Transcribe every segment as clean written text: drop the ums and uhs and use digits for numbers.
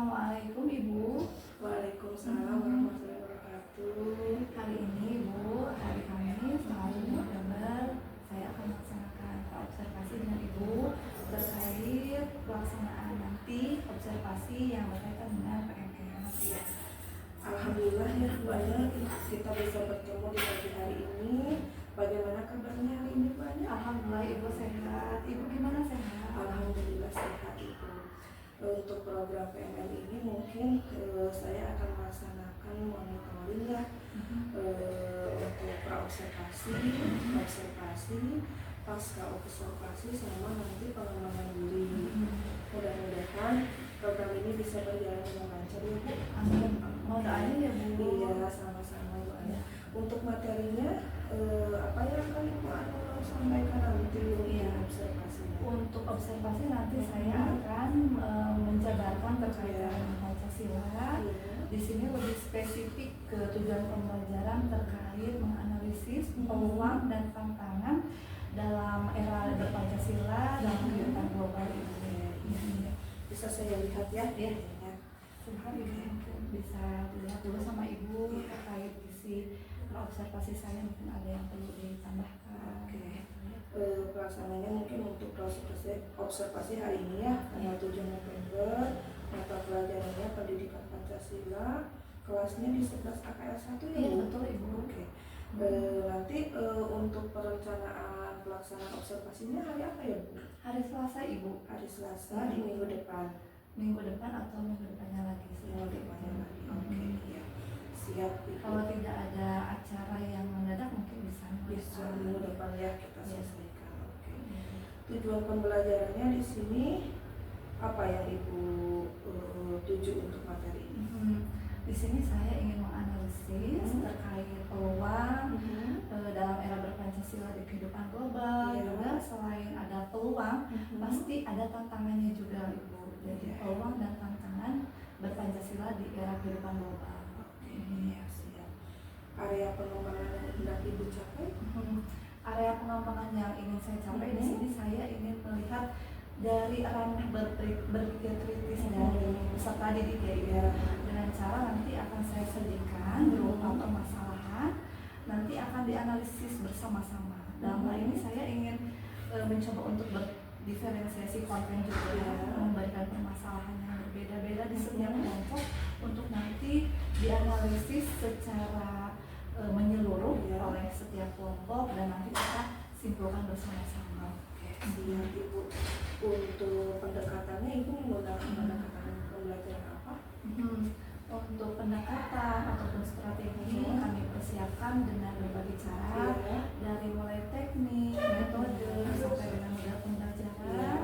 Assalamualaikum Ibu. Waalaikumsalam warahmatullahi wabarakatuh. Kali ini Ibu, hari Kamis tanggal 5 November, saya akan melaksanakan observasi dengan Ibu terkait pelaksanaan nanti observasi yang berkaitan dengan PMS. Alhamdulillah ya banyak kita bisa bertemu di pagi hari ini. Bagaimana kabarnya hari ini banyak? Alhamdulillah Ibu sehat. Ibu gimana sehat? Alhamdulillah sehat Ibu. Untuk program PMN ini mungkin saya akan melaksanakan monitoring ya untuk praobservasi, observasi, pasca observasi sama nanti pengembangan diri. Mudah-mudahan program ini bisa berjalan dengan lancar ya Bu. Amin. Mau doain ya Bu? Iya, sama-sama Bu Aya. Untuk materinya apa yang akan Ibu Anu sampaikan nanti untuk observasi? Untuk observasi nanti saya akan menjabarkan terkait dengan Pancasila. Di sini lebih spesifik ke tujuan pembelajaran terkait menganalisis peluang dan tantangan dalam era berpancasila dalam kehidupan global ini. Bisa saya lihat ya? Ya. Silahkan Ibu bisa dilihat dulu sama Ibu terkait isi observasi saya, mungkin ada yang perlu ditambahkan. Pelaksananya mungkin untuk observasi hari ini ya, tanggal 7 November, mata pelajarannya pendidikan Pancasila, kelasnya di 11 AKL 1 ya? Iya betul Ibu. Nanti untuk perencanaan pelaksanaan observasinya hari apa ya Bu? Hari Selasa Ibu. Hari Selasa di minggu depan. Minggu depan atau minggu depannya lagi? Minggu depannya lagi. Ya. Siap. Kalau tidak ada acara yang mendadak mungkin bisa minggu depan ya kita selesaikan. Tujuan pembelajarannya di sini apa yang Ibu tuju untuk materi ini? Di sini saya ingin menganalisis terkait peluang dalam era berpancasila di kehidupan global. Juga selain ada peluang, pasti ada tantangannya juga Ibu. Jadi peluang dan tantangan berpancasila di era kehidupan global. Siap. Area pengembangan yang hendak Ibu capai? Area pengembangan yang ingin saya capai di sini, saya ingin melihat dari ranah berpikir kritis dari peserta didik ya, dengan cara nanti akan saya sajikan berupa permasalahan, nanti akan dianalisis bersama-sama. Dalam hal ini saya ingin mencoba untuk berdiferensiasi konten juga, memberikan permasalahan yang berbeda-beda di setiap kelompok untuk nanti dianalisis secara menyeluruh oleh setiap kelompok dan nanti kita simpulkan bersama-sama. Siap Ibu. Untuk pendekatannya Ibu menggunakan pendekatan pembelajaran apa? Untuk pendekatan ataupun strategi kami persiapkan dengan berbagai cara, dari mulai teknik, metode sampai dengan modal pembelajaran.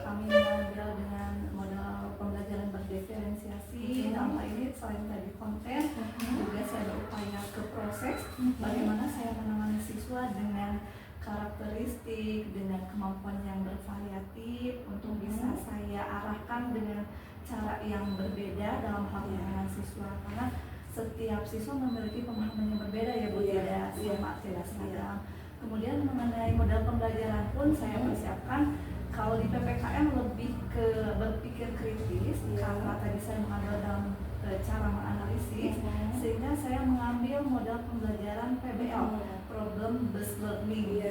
Kami mengambil dengan modal pembelajaran berdiferensiasi. Dalam hal ini selain tadi konten, juga saya berupaya ke proses bagaimana saya menangani siswa dengan karakteristik, dengan kemampuan yang bervariatif untuk bisa saya arahkan dengan cara yang berbeda dalam hal penanganan siswa, karena setiap siswa memiliki pemahaman yang berbeda ya Bu, tidak sama, tidak seragam. Kemudian mengenai modal pembelajaran pun saya persiapkan. Kalau di PPKM lebih ke berpikir kritis, karena tadi saya mengambil dalam cara menganalisis, sehingga saya mengambil modal pembelajaran PBL, Problem Based Learning.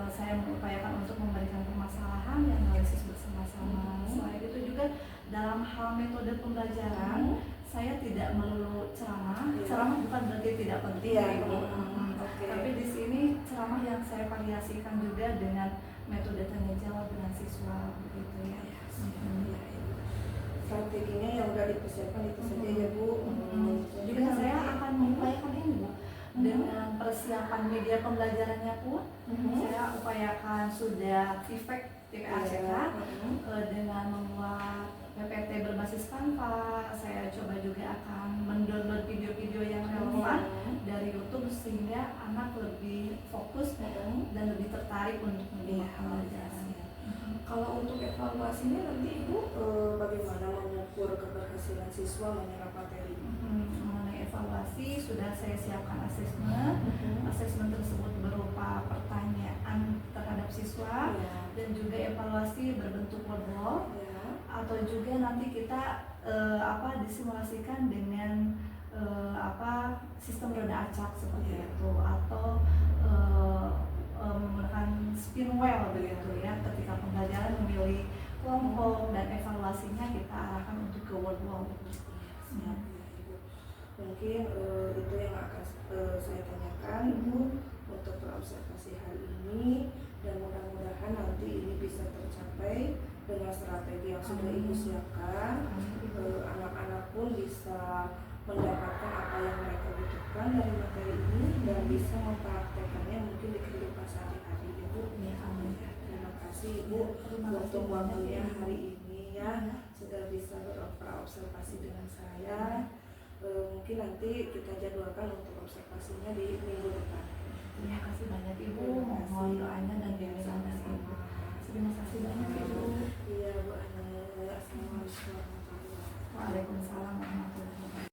Saya mengupayakan untuk memberikan permasalahan yang analisis bersama-sama. Selain itu juga dalam hal metode pembelajaran, saya tidak melulu ceramah. Ceramah bukan berarti tidak penting, tapi di sini ceramah yang saya variasikan juga dengan metode tanya jawab dengan siswa, begitu ya. Strateginya yang udah dipersiapkan itu saja ya Bu. Juga saya akan mengupayakan ini Bu, dengan persiapan media pembelajarannya pun saya upayakan sudah feedback TPACK dengan membuat PPT berbasis Canva. Saya coba juga akan mendownload video-video yang relevan dari YouTube sehingga anak lebih fokus dan lebih tertarik untuk menyimak pembelajaran. Kalau untuk evaluasinya nanti Ibu bagaimana mengukur keberhasilan siswa menyerap materi? Mengenai evaluasi sudah saya siapkan asesmen. Asesmen tersebut berupa pertanyaan terhadap siswa dan juga evaluasi berbentuk word atau juga nanti kita disimulasikan dengan sistem roda acak seperti itu, atau menggunakan spin wheel begitu ya. Ketika pembelajaran memilih kelompok dan evaluasinya kita arahkan untuk ke word wall. Mungkin itu yang akan saya tanyakan Ibu untuk observasi hari ini, dan mudah-mudahan nanti ini bisa tercapai dengan strategi yang sudah Ibu siapkan. Anak-anak pun bisa mendapatkan apa yang mereka butuhkan dari materi ini dan bisa mempraktekannya mungkin di kehidupan sehari-hari Ibu. Terima kasih Ibu untuk waktunya hari ini ya, sudah bisa berobservasi dengan saya. Mungkin nanti kita jadwalkan untuk observasinya di minggu depan. Terima kasih banyak Ibu, mohon doanya dan bimbingan dari Ibu. Terima kasih banyak Ibu. Iya Bu Ana. Assalamualaikum warahmatullahi wabarakatuh. Waalaikumsalam warahmatullahi wabarakatuh.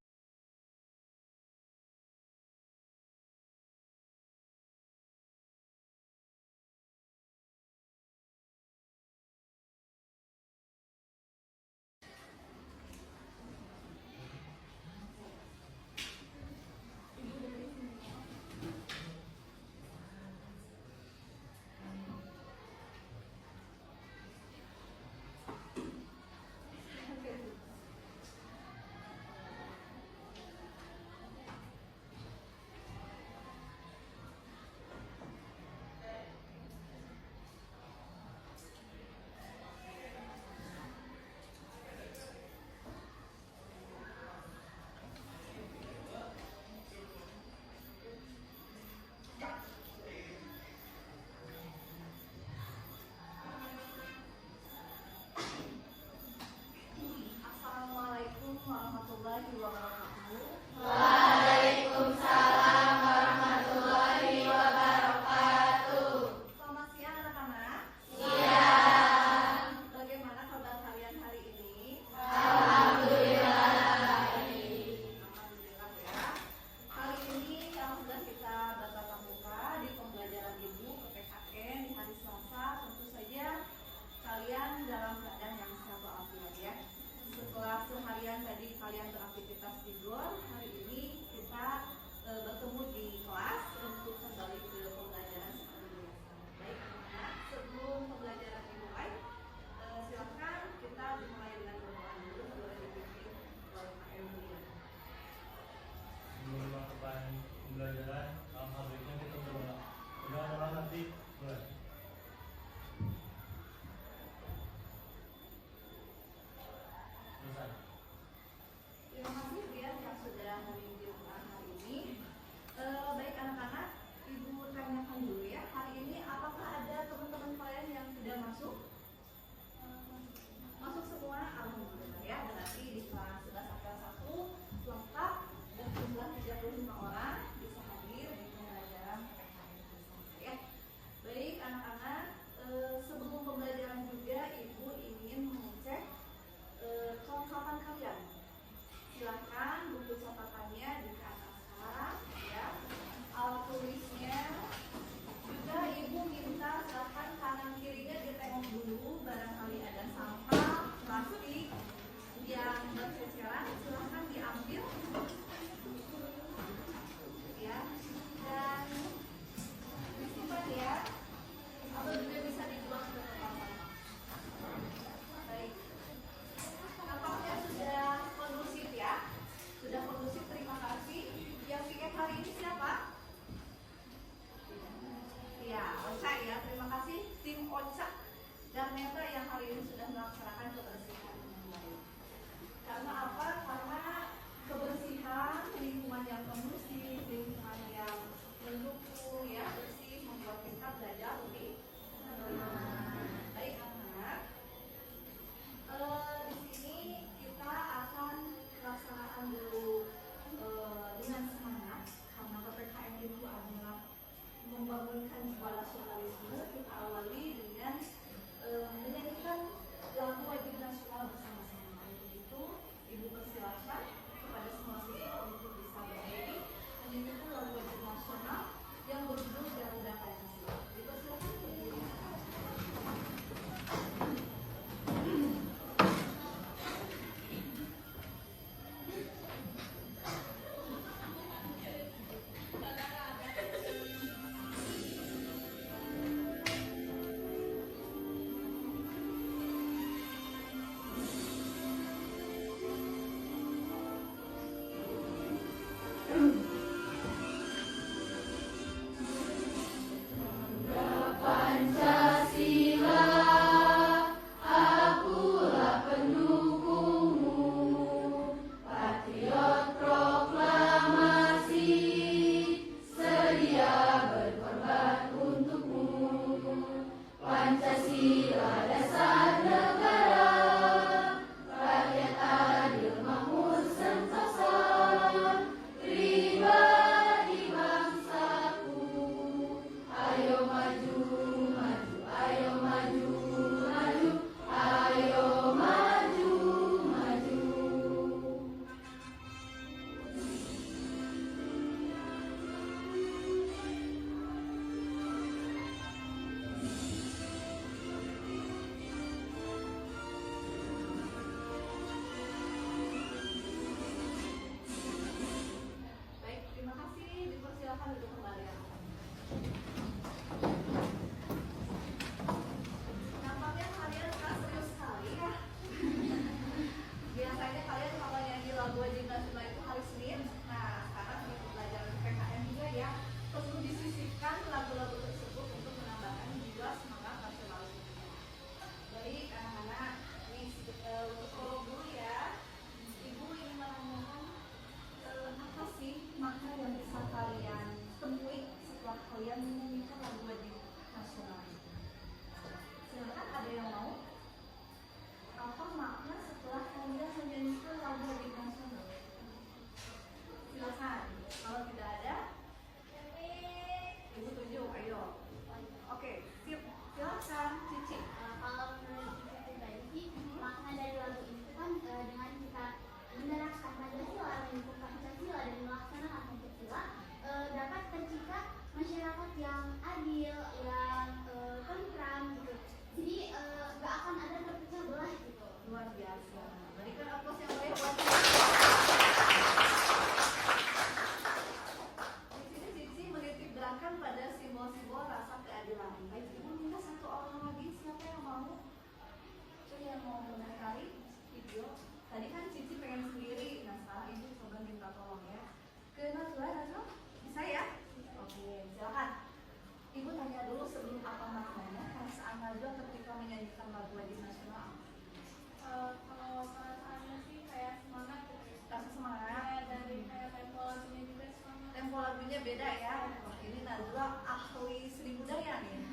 beda ya. Ini Najwa ahli seni budaya nih.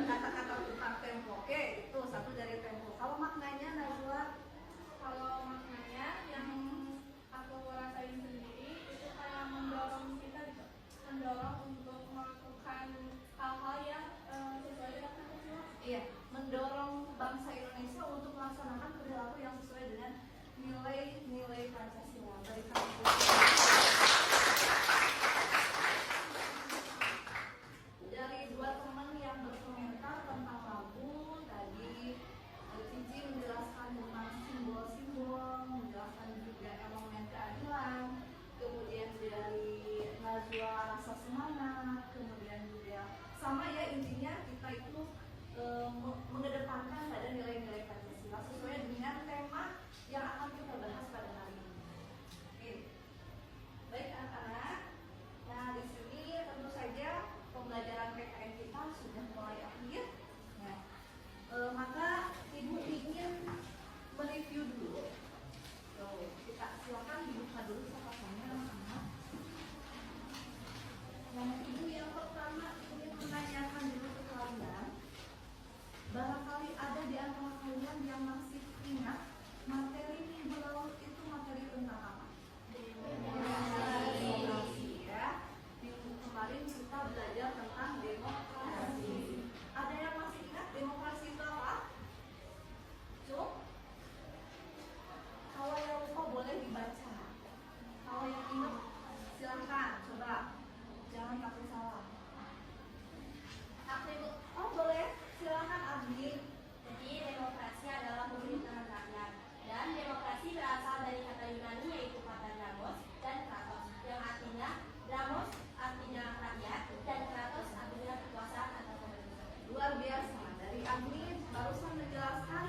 Kata-kata tentang tempo. Oke, itu satu dari tempo. Kalau maknanya Najwa? Kalau maknanya yang aku rasain sendiri itu kayak mendorong kita gitu, mendorong untuk melakukan hal-hal yang sesuai dengan Pancasila. Iya, mendorong bangsa Indonesia untuk melaksanakan perilaku yang sesuai dengan nilai-nilai Pancasila. Dari dua teman yang berkomentar tentang lagu tadi, Cici menjelaskan tentang simbol-simbol, menjelaskan juga elemen keadilan, kemudian dari Najwa rasa semangat, kemudian juga sama ya, intinya kita itu mengedepankan pada nilai-nilai Pancasila sesuai dengan tema yang akan kita bahas pada hari ini. Oke. Baik anak-anak, nah di sini tentu saja pembelajaran PKN kita sudah mulai akhir. Nah, maka ibu ingin mereview dulu. Kita silakan dibuka dulu catatannya anak-anak. Yang ibu yang pertama ingin menanyakan dulu ke kalian. Barangkali ada di antara kalian yang masih ingat materi minggu lalu itu materi tentang apa? Demokrasi ya. Minggu kemarin kita belajar tentang demokrasi. Ada yang masih ingat demokrasi itu apa? Cuk? Kalau yang lupa boleh dibaca. Kalau yang ingat silahkan coba. Jangan takut salah. Oh boleh, silakan Agni. Jadi demokrasi adalah pemerintahan rakyat, dan demokrasi berasal dari kata Yunani yaitu kata damos dan kratos, yang artinya damos artinya rakyat dan kratos artinya kekuasaan atau pemerintahan. Luar biasa. Dari Agni barusan menjelaskan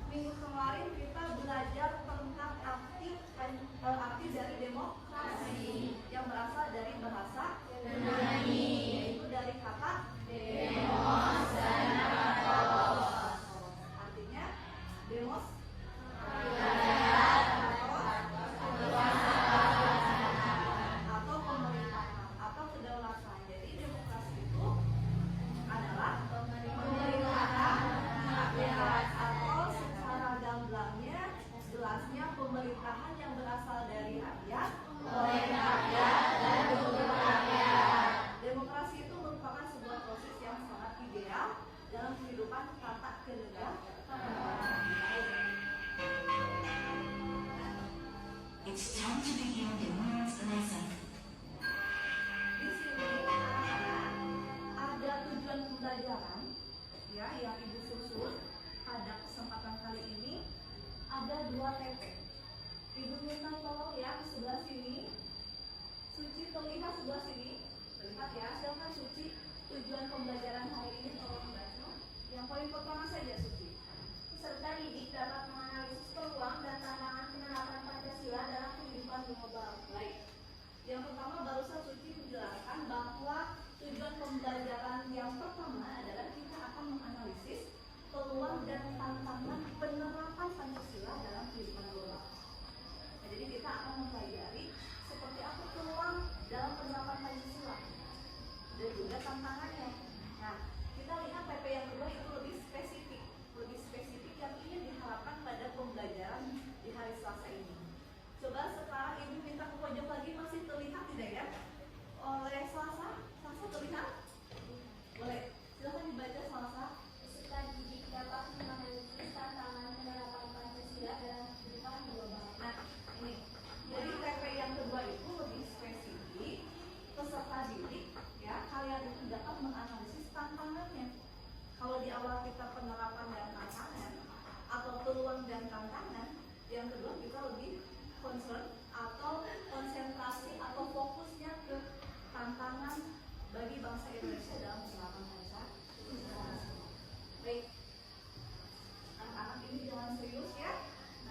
minggu kemarin kita belajar tentang arti dari demokrasi yang berasal dari bahasa Yunani, yaitu dari kata demos dan kratos. Artinya demos atau pemerintahan atau kedaulatan. Jadi demokrasi itu adalah pemerintahan rakyat atau secara gamblangnya jelasnya pemerintahan yang berasal dari rakyat, oleh rakyat dan untuk rakyat. Demokrasi itu merupakan sebuah proses yang sangat ideal dalam kehidupan tata kenegaraan. It's time to begin the world's lesson. Di sini anak-anak ada tujuan pembelajaran ya yang ibu susun pada kesempatan kali ini. Ada 2 TP. Ibu minta tolong ya ke sebelah sini. Suci terlihat sebelah sini. Terlihat ya, silakan Suci. Tujuan pembelajaran hari ini tolong baca. Yang poin pertama saja Suci. Peserta didik dapat menganalisis peluang dan tantangan penerapan Pancasila dalam kehidupan global. Baik. Yang pertama barusan Suci menjelaskan bahwa tujuan pembelajaran yang pertama adalah kita akan menganalisis peluang dan tantangan penerapan Pancasila dalam kehidupan global. Nah, jadi kita akan mempelajari seperti apa peluang dalam penerapan Pancasila dan juga tantangannya. Nah, kita lihat PP yang kedua itu lebih spesifik yang ingin diharapkan pada pembelajaran di hari Selasa ini. Coba sekarang ibu minta ke pojok lagi, masih terlihat tidak ya? Oleh Selasa terlihat? Boleh, silahkan dibaca Selasa. Peserta didik dapat menganalisis tantangan penerapan Pancasila dalam kehidupan global. Nah, ini. Jadi TP yang kedua itu lebih spesifik. Peserta didik, ya, kalian itu dapat menganalisis tantangannya. Kalau di awal kita penerapan dan tantangan atau peluang dan tantangan, yang kedua kita lebih concern atau konsentrasi atau fokusnya ke tantangan bagi bangsa Indonesia dalam penerapan Pancasila. Baik, anak-anak ini jangan serius ya.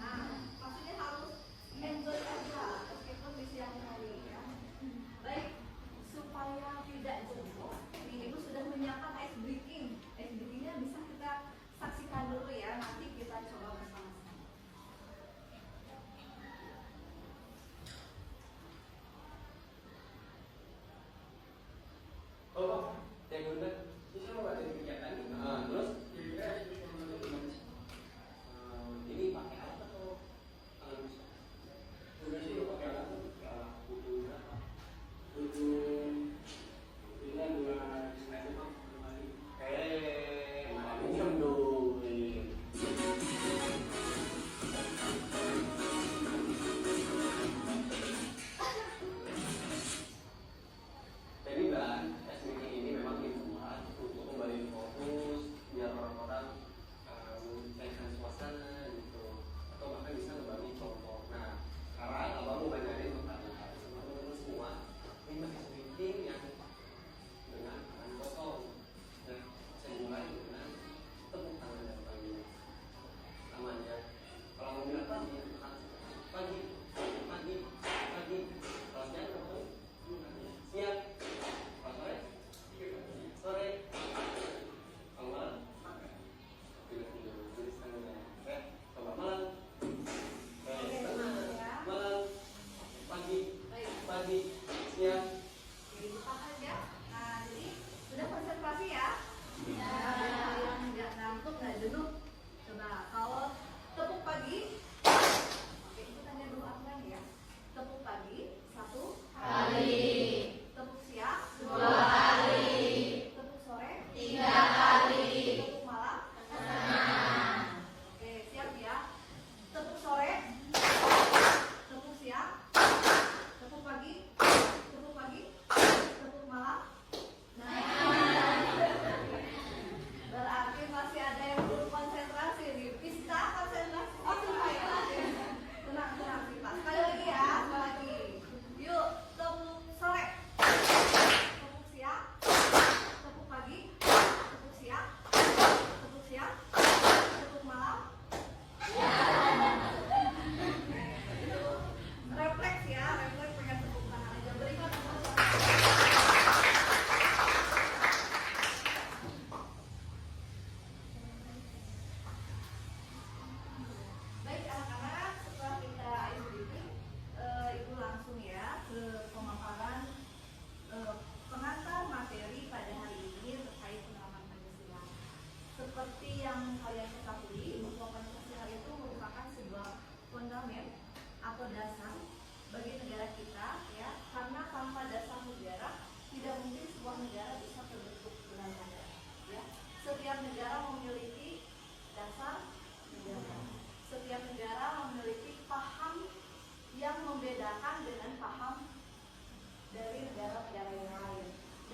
Nah, maksudnya harus enjoy aja meskipun di siang hari ya. Baik, supaya tidak jenuh, ibu sudah menyiapkan ice breaking. Ice breakingnya bisa kita saksikan dulu ya. Nanti kita coba bersama-sama.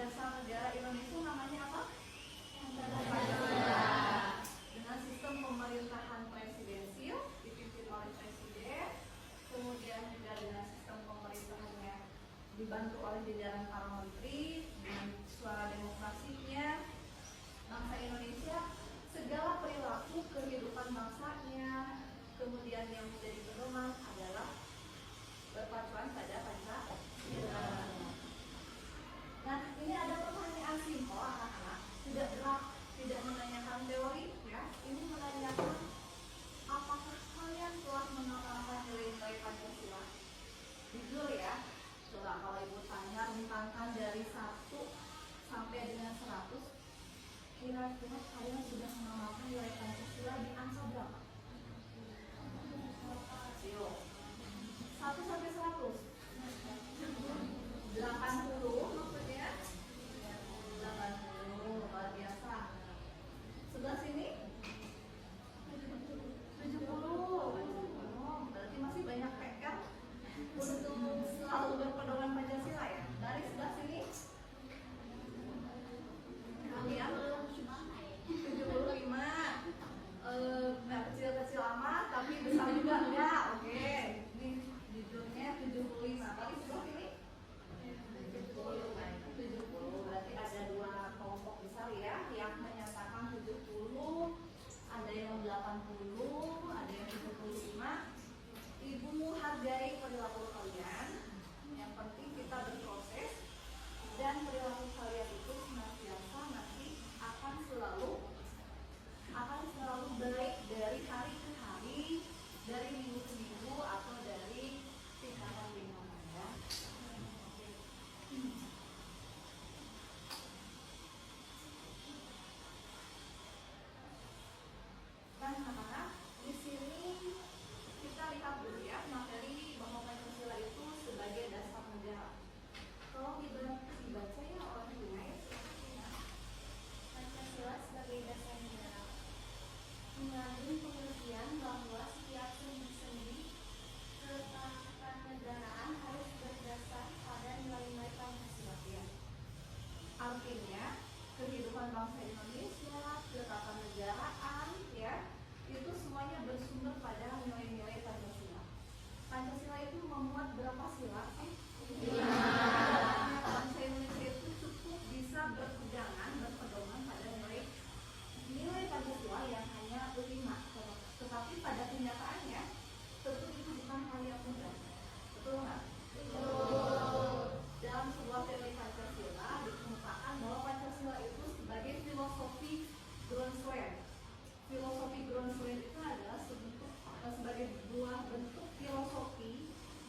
dasar negara Indonesia namanya apa? Dengan sistem pemerintahan presidensil dipimpin oleh presiden, kemudian juga dengan sistem pemerintahannya dibantu oleh jajaran para menteri, dengan suara demokrasinya. Bangsa Indonesia segala perilaku kehidupan bangsanya, kemudian yang menjadi pedoman adalah berpacuan pada Pancasila. Nah, ini ada pertanyaan simpel anak-anak, tidak menanyakan teori ya, ini menanyakan apakah kalian telah menerapkan nilai-nilai Pancasila? Jujur ya, coba kalau ibu tanya rentangkan dari 1 sampai dengan 100, kira-kira kalian sudah mengamalkan nilai Pancasila di angka berapa? 1 sampai 100. 80 maksudnya? 80, luar biasa. Sebelah sini? 70. Berarti masih banyak PR untuk selalu berpedoman Pancasila ya. Dari sebelah sini? Kalian 75. Nah, kecil-kecil amat tapi besar juga enggak. Oke. Ini jujurnya 75. Tapi sebelah sini? 70. Berarti ada 2 kelompok besar ya yang menyatakan 70, ada yang 80, ada yang 75. Ibu hargai perilaku kalian. Yang penting kita berproses dan perilaku kalian itu senantiasa nanti akan selalu baik dari hari ke hari, dari minggu ke minggu, atau dari tingkatan lingkungan ya. Nah, anak-anak, di sini kita lihat dulu ya materi bahwa Pancasila itu sebagai dasar negara. Tolong dibaca ya oleh Bunda ya. Pancasila sebagai dasar negara mengandung pengertian bahwa setiap sendi-sendi ketatanegaraan harus berdasar pada nilai-nilai Pancasila. Ya. Artinya kehidupan bangsa Indonesia, ketatanegaraan ya, itu semuanya bersumber pada nilai-nilai Pancasila. Pancasila itu memuat berapa sila sih? 5. Bangsa Indonesia itu cukup bisa berpedoman pada nilai Pancasila yang hanya 5. Tetapi pada kenyataannya tentu itu bukan hal yang mudah. Betul nggak? Betul. Dalam sebuah teori Pancasila dikemukakan bahwa Pancasila itu sebagai filosofi Grundsland. Filosofi Grundsland itu adalah sebagai buah bentuk filosofi.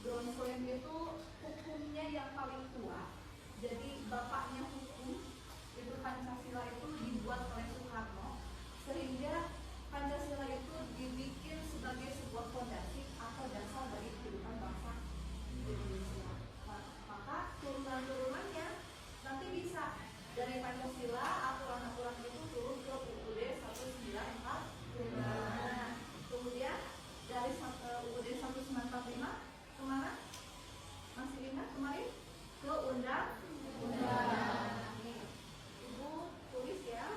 Grundsland itu hukumnya yang paling tua. Jadi bapaknya hukum itu Pancasila itu dibuat oleh Soekarno, sehingga Pancasila itu dibikin sebagai sebuah fondasi atau dasar bagi kehidupan bangsa Indonesia. Maka turunan-turunannya nanti bisa dari Pancasila, aturan-aturan itu turun ke UUD 1945. Kemudian dari UUD 1945 kemana? Masih ingat kemarin? Ke undang-undang. Ibu tulis ya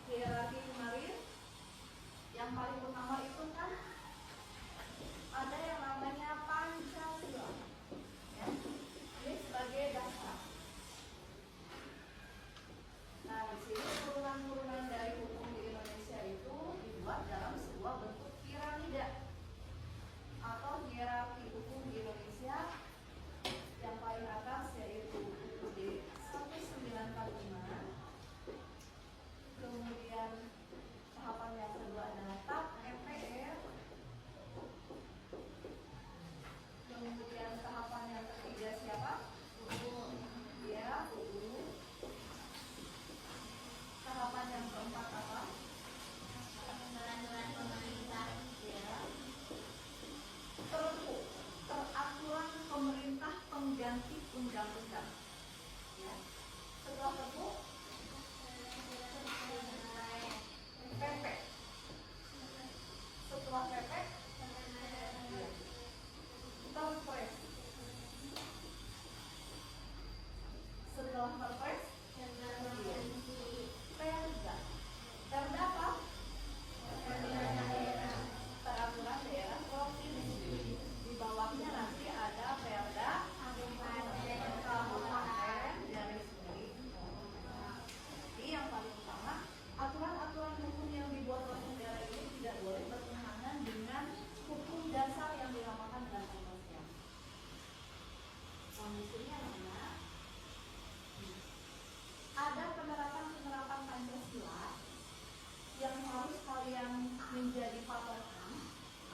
hierarki kemarin. Yang paling utama itu kan ada yang namanya Pancasila ya. Ini sebagai dasar. Nah, di menjadi patokan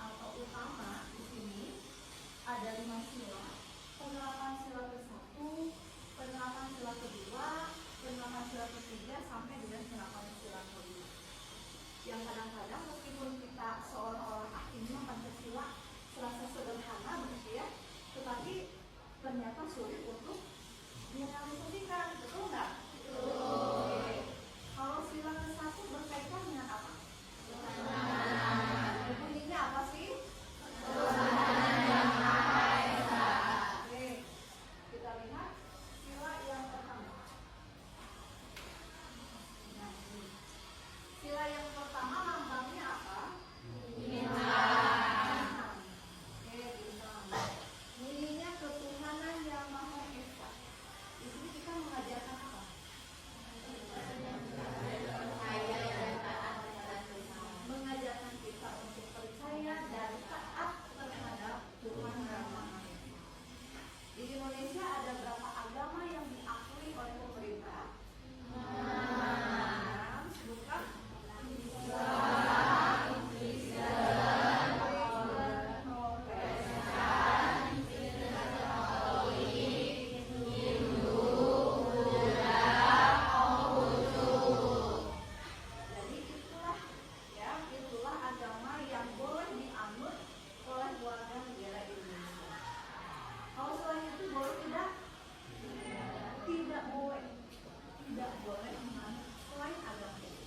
atau utama di sini ada 5 sila. Penerapan sila ke-1, penerapan sila ke-2, penerapan sila ke-3 sampai dengan penerapan sila ke-5. Yang kadang-kadang meskipun kita seolah-olah ini Pancasila serasa sederhana begitu ya, tetapi ternyata sulit untuk direalisasikan, betul nggak? Oke. Kalau sila ke-1 berkaitan dengan apa? Bunyinya apa sih? Oke, kita lihat sila yang pertama. Nah, ini. Sila yang pertama lambangnya apa? Bintang. Oke, bintang. Bunyinya ketuhanan yang Maha Esa. Di sini kita mengajarkan apa? Mengajarkan kita untuk percaya dan taat terhadap Tuhan yang Maha Esa. Di Indonesia ada berapa agama yang diakui oleh pemerintah? Sebutkan. Islam, Kristen, Protestan, Katolik, Hindu, Buddha, Konghucu. Jadi itulah agama yang boleh dianut oleh warga negara Indonesia. Kalau selain itu boleh tidak? Tidak boleh. Tidak boleh menganut selain agama itu.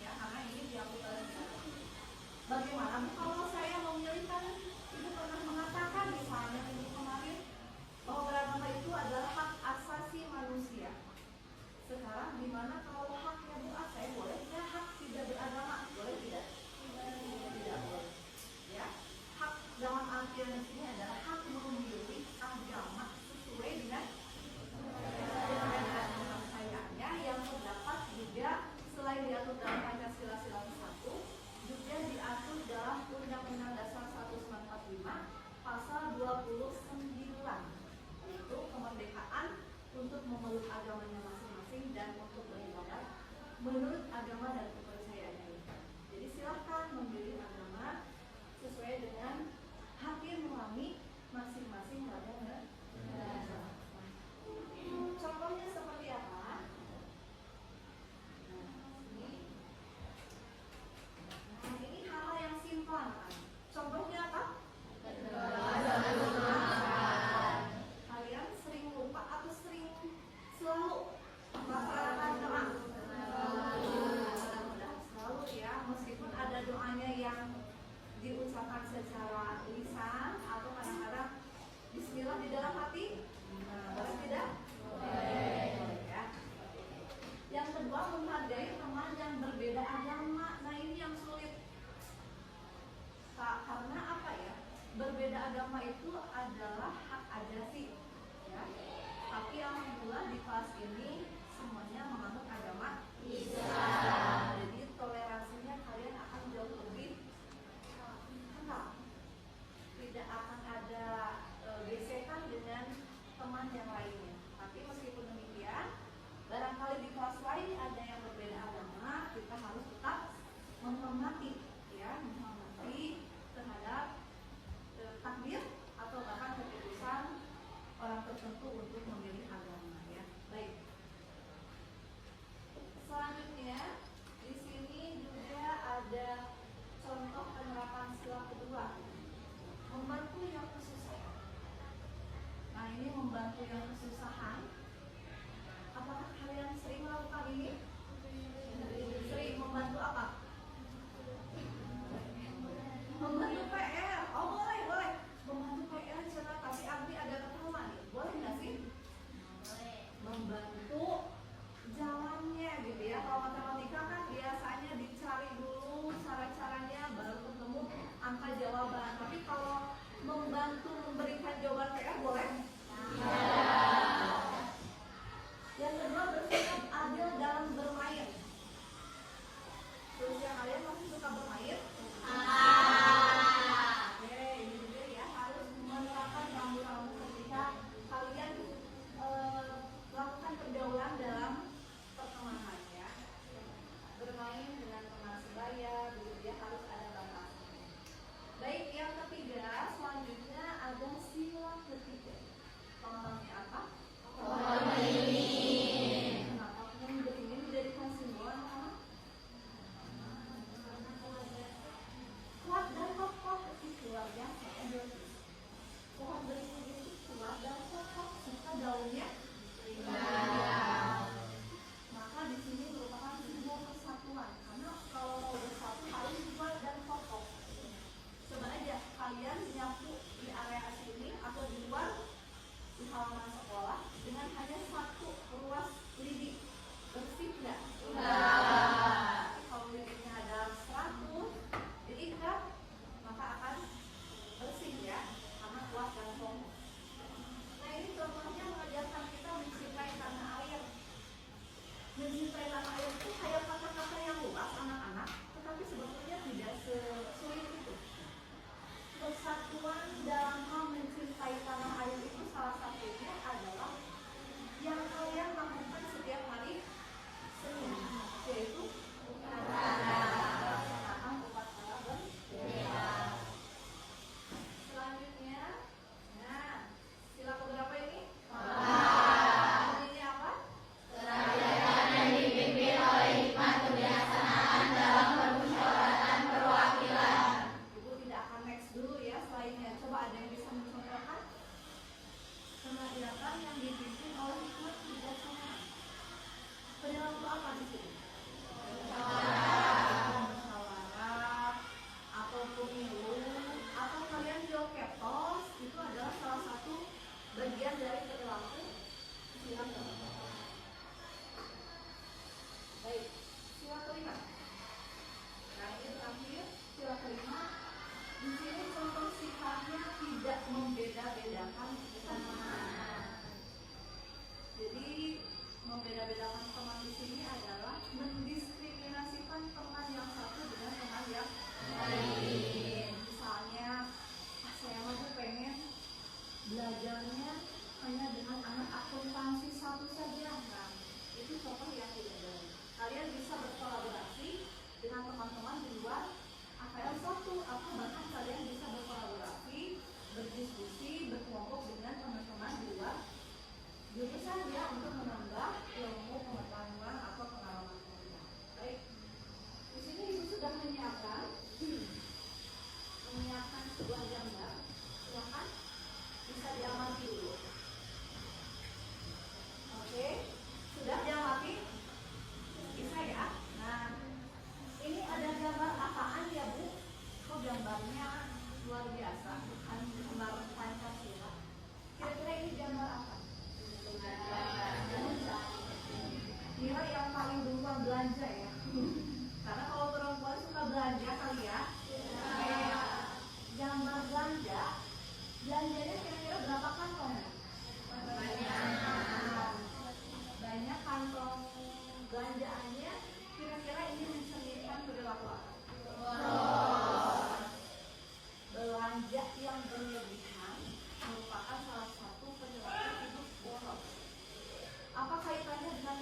Ya, karena ini diakui oleh negara. Bagaimana Bu kalau saya memilihkan? Ibu pernah mengatakan misalnya minggu kemarin bahwa beragama itu adalah hak asasi manusia. Sekarang gimana kalau haknya Bu? Saya boleh nggak hak tidak beragama? Boleh tidak? Tidak boleh. Ya, hak dalam artian di sini adalah hak memilih agama sesuai dengan kepercayaannya yang terdapat juga selain diatur dalam Pancasila sila ke-1, juga diatur dalam Undang-Undang Dasar 1945 pasal 29, yaitu kemerdekaan untuk memeluk agamanya masing-masing dan untuk beribadah menurut agama dan kepercayaannya. Jadi silakan memilih agama sesuai dengan hati nurani masing-masing warga negara. Contohnya seperti apa? Ini hal-hal yang simpel. Contohnya apa? Kalian sering lupa atau sering selalu melaksanakan doa? Selalu ya, meskipun ada doanya yang diucapkan secara lisan atau kadang-kadang Bismillah di dalam hati. Boleh tidak? Boleh ya. Yang kedua, menghargai teman yang berbeda agama. Nah ini yang sulit. Karena apa ya? Berbeda agama itu adalah hak ajasi. Ya. Tapi alhamdulillah di kelas ini semuanya menganut agama Islam. Jadi toleransinya kalian akan jauh lebih kenal. Tidak akan ada gesekan dengan teman yang lainnya. Tapi meskipun demikian, barangkali di kelas lain ada yang berbeda agama, kita harus tetap menghormati, ya, menghormati terhadap takdir atau bahkan keputusan orang tertentu untuk memilih agama, ya. Baik. Selanjutnya di sini juga ada contoh penerapan sila kedua, membantu yang kesusahan. Nah ini membantu yang kesusahan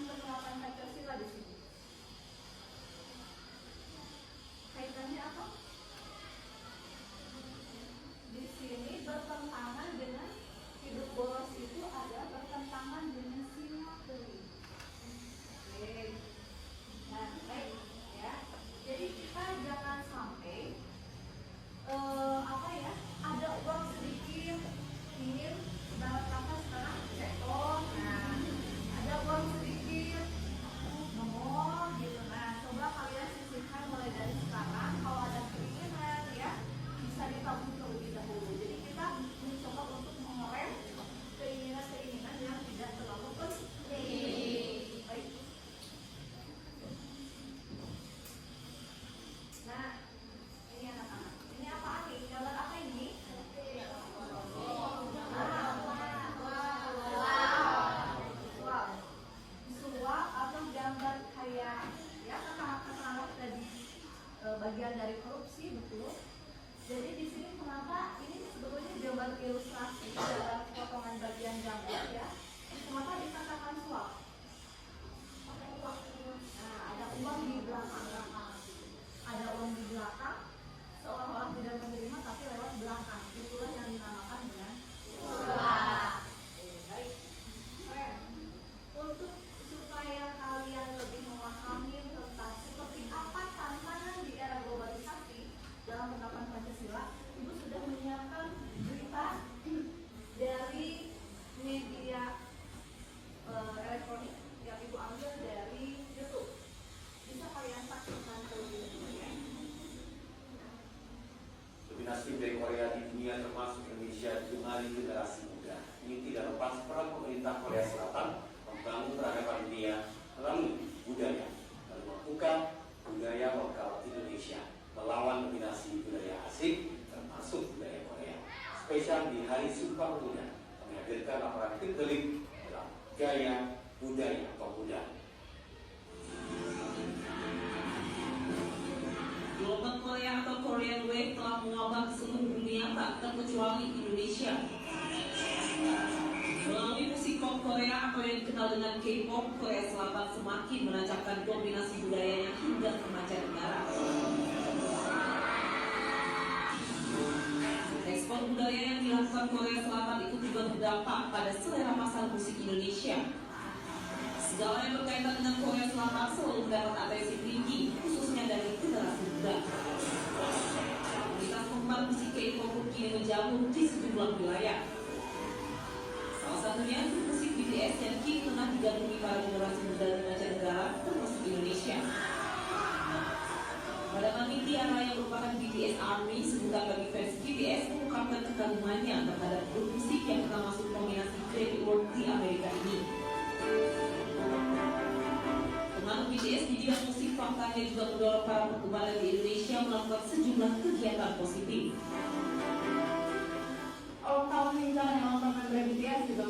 penerapan Pancasila di sini? Kaitannya apa? Di sini bertentangan dengan hidup boros itu ada bertentangan dengan silaturahmi. Oke. Nah, baik ya. Jadi kita jangan sampai ada uang sedikit ingin dapat kata sekarang cetok. Nah, ada uang sedikit ngemol gitu. Nah, coba kalian sisihkan mulai dari sekarang. Kalau ada keinginan ya bisa ditabung terlebih dahulu. Jadi kita mencoba untuk mengerem keinginan-keinginan yang tidak terlalu penting. Baik. Nah, ini anak-anak. Ini apaan nih? Gambar apa ini? Visual atau gambar kayak ya kata-kata tadi bagian dari korupsi, betul. Jadi di sini kenapa ini sebetulnya gambar ilustrasi dalam potongan bagian gambar ya. Kenapa dikatakan suap? Pakai uang. Nah, ada uang di belakang. Ada uang di belakang, seolah-olah tidak menerima tapi lewat belakang. Itulah yang dinamakan dengan suap. Baik. Untuk supaya kalian lebih memahami tentang seperti apa tantangan di era globalisasi dalam penerapan Pancasila, Ibu sudah menyiapkan berita dari media elektronik yang Ibu ambil dari YouTube. Bisa kalian saksikan terlebih dahulu ya. Dominasi dari Korea di dunia termasuk Indonesia digemari generasi muda. Ini tidak lepas peran pemerintah Korea Selatan membangun peradaban dunia melalui budaya, lalu membuka budaya lokal Indonesia melawan dominasi budaya asing termasuk budaya Korea. Spesial di Hari Sumpah Pemuda menghadirkan laporan terkait dalam gaya budaya pemuda. Gelombang Korea atau Korean Wave telah mewabah ke seluruh dunia tak terkecuali Indonesia. Melalui musik pop Korea atau yang dikenal dengan K-pop, Korea Selatan semakin menancapkan dominasi budayanya hingga ke mancanegara. Ekspor budaya yang dilakukan Korea Selatan itu juga berdampak pada selera pasar musik Indonesia. Segala yang berkaitan dengan Korea Selatan selalu mendapat atensi tinggi, khususnya dari generasi muda. Komunitas penggemar musik K-pop kini menjamur di sejumlah wilayah. Salah satunya musik BTS yang kini tengah digandrungi para generasi muda di mancanegara, termasuk Indonesia. Pada Niti Ara yang merupakan BTS Army, sebutan bagi fans BTS mengungkapkan kekagumannya terhadap grup musik yang pernah masuk nominasi Grammy Award di Amerika ini. Pengaruh BTS di bidang musik faktanya juga mendorong para penggemar di Indonesia melakukan sejumlah kegiatan positif. Kalau misalnya nonton member BTS gitu,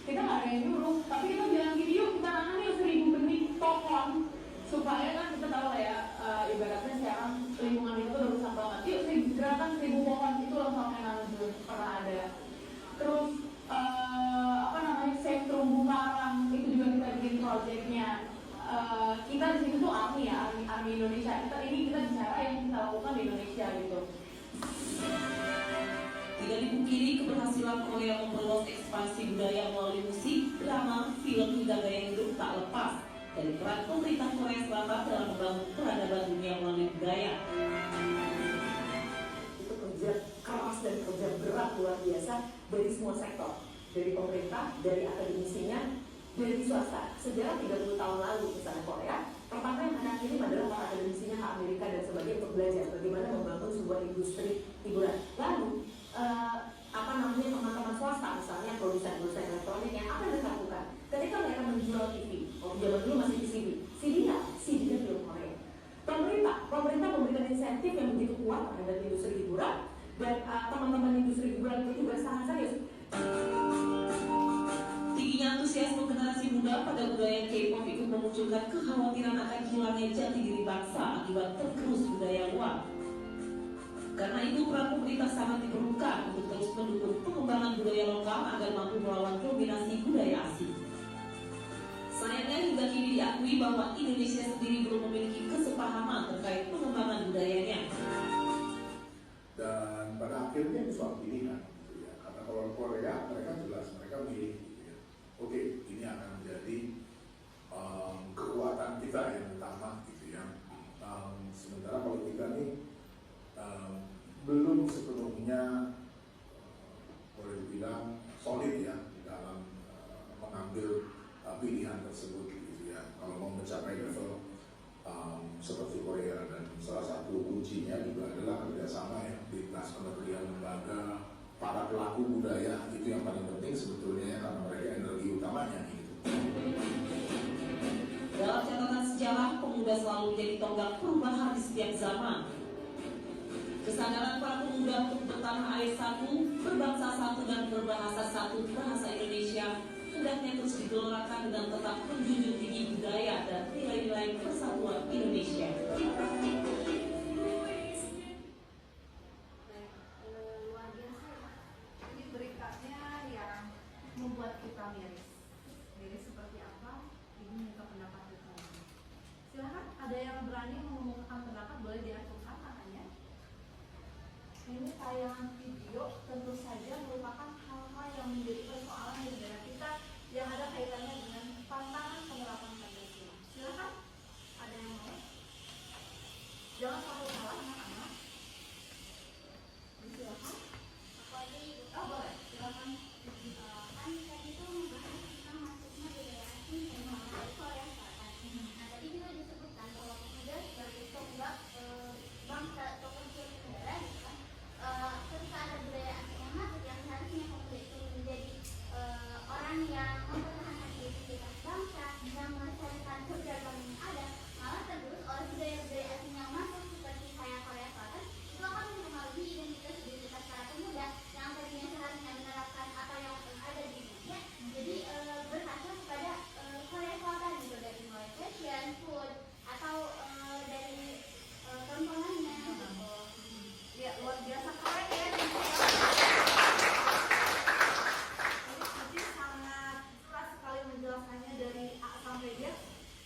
kita nggak ada yang nyuruh, tapi kita bilang gini, yuk kita nanam 1000 benih pohon supaya kan kita tahu lah ya, ibaratnya sekarang lingkungan itu udah rusak banget. Yuk gerakan 1000 pohon itu loh fenomenal dulu pernah ada. Terus save terumbu karang itu juga kita bikin proyeknya. Kita di sini tuh army ya, army Indonesia. Kita bicara yang kita lakukan di Indonesia gitu. Tidak dipungkiri keberhasilan Korea memperluas ekspansi budaya melalui musik, drama, film hingga gaya hidup tak lepas dari peran pemerintah Korea Selatan dalam membangun peradaban dunia melalui budaya. Itu kerja keras dan kerja berat luar biasa dari semua sektor, dari pemerintah, dari akademisinya, dari swasta. Sejarah 30 tahun lalu misalnya Korea, pertama yang akan kirim adalah para akademisinya ke Amerika dan sebagainya untuk belajar bagaimana membangun sebuah industri hiburan. Lalu teman-teman swasta misalnya produsen elektronik yang apa yang mereka lakukan ketika mereka menjual TV, zaman dulu masih di CD-nya film Korea. Pemerintah memberikan insentif yang begitu kuat terhadap industri hiburan dan teman-teman industri hiburan itu juga sangat serius. Tingginya antusiasme generasi muda pada budaya K-pop itu memunculkan kekhawatiran akan hilangnya jati diri bangsa akibat tergerus budaya luar. Karena itu peran pemerintah sangat diperlukan untuk terus mendukung pengembangan budaya lokal agar mampu melawan dominasi budaya asing. Sayangnya hingga diakui bahwa Indonesia sendiri belum memiliki kesepahaman terkait pengembangan budayanya. Dan pada akhirnya ini soal pilihan, gitu ya. Karena kalau Korea mereka jelas mereka milih, gitu ya. Oke, ini akan menjadi kekuatan kita yang utama, gitu ya. Sementara kalau kita nih belum sepenuhnya boleh dibilang solid ya dalam mengambil pilihan tersebut, gitu ya. Kalau mau mencapai level seperti Korea, dan salah satu kuncinya juga adalah kerjasama ya, lintas kementerian, lembaga, para pelaku budaya, itu yang paling penting sebetulnya ya, karena mereka energi utamanya gitu. Dalam catatan sejarah, pemuda selalu menjadi tonggak perubahan di setiap zaman. Kesadaran para pemuda untuk bertanah air satu, berbangsa satu, dan berbahasa satu, bahasa Indonesia, hendaknya terus digelorakan dengan tetap menjunjung tinggi budaya dan nilai-nilai persatuan Indonesia. Luar biasa ya. Ini beritanya yang membuat kita miris. Miris seperti apa? Ini minta pendapat kita. Silahkan, ada yang berani mengumumkan pendapat, boleh diaturkan tangannya. Ini tayangan video tentu saja merupakan hal-hal yang menjadi persoalan di negara kita yang ada kaitannya dengan tantangan penerapan Pancasila. Silakan, ada yang mau? Jangan sampai salah anak-anak. Silakan. Aku aja ibu. Oh boleh, silakan. Kan tadi itu membahas tentang masuknya budaya asing ke Korea Selatan. Nah tadi juga disebutkan bahwa pemuda sebagai tonggak bangsa atau unsur negara, gitu kan. Ketika ada budaya asing yang masuk, yang seharusnya pemuda itu menjadi orang yang mempertahankan identitas bangsa, yang melestarikan keberagaman yang ada, malah tergerus oleh budaya-budaya asing yang masuk seperti kayak Korea Selatan, itu akan mempengaruhi identitas para pemuda yang tadinya seharusnya menerapkan apa yang ada di Indonesia, jadi berkaca kepada Korea Selatan gitu, dari mulai fashion, food, atau dari tontonannya gitu. Ya, luar biasa keren ya. Ini sangat keras sekali menjelaskannya dari A sampai Z,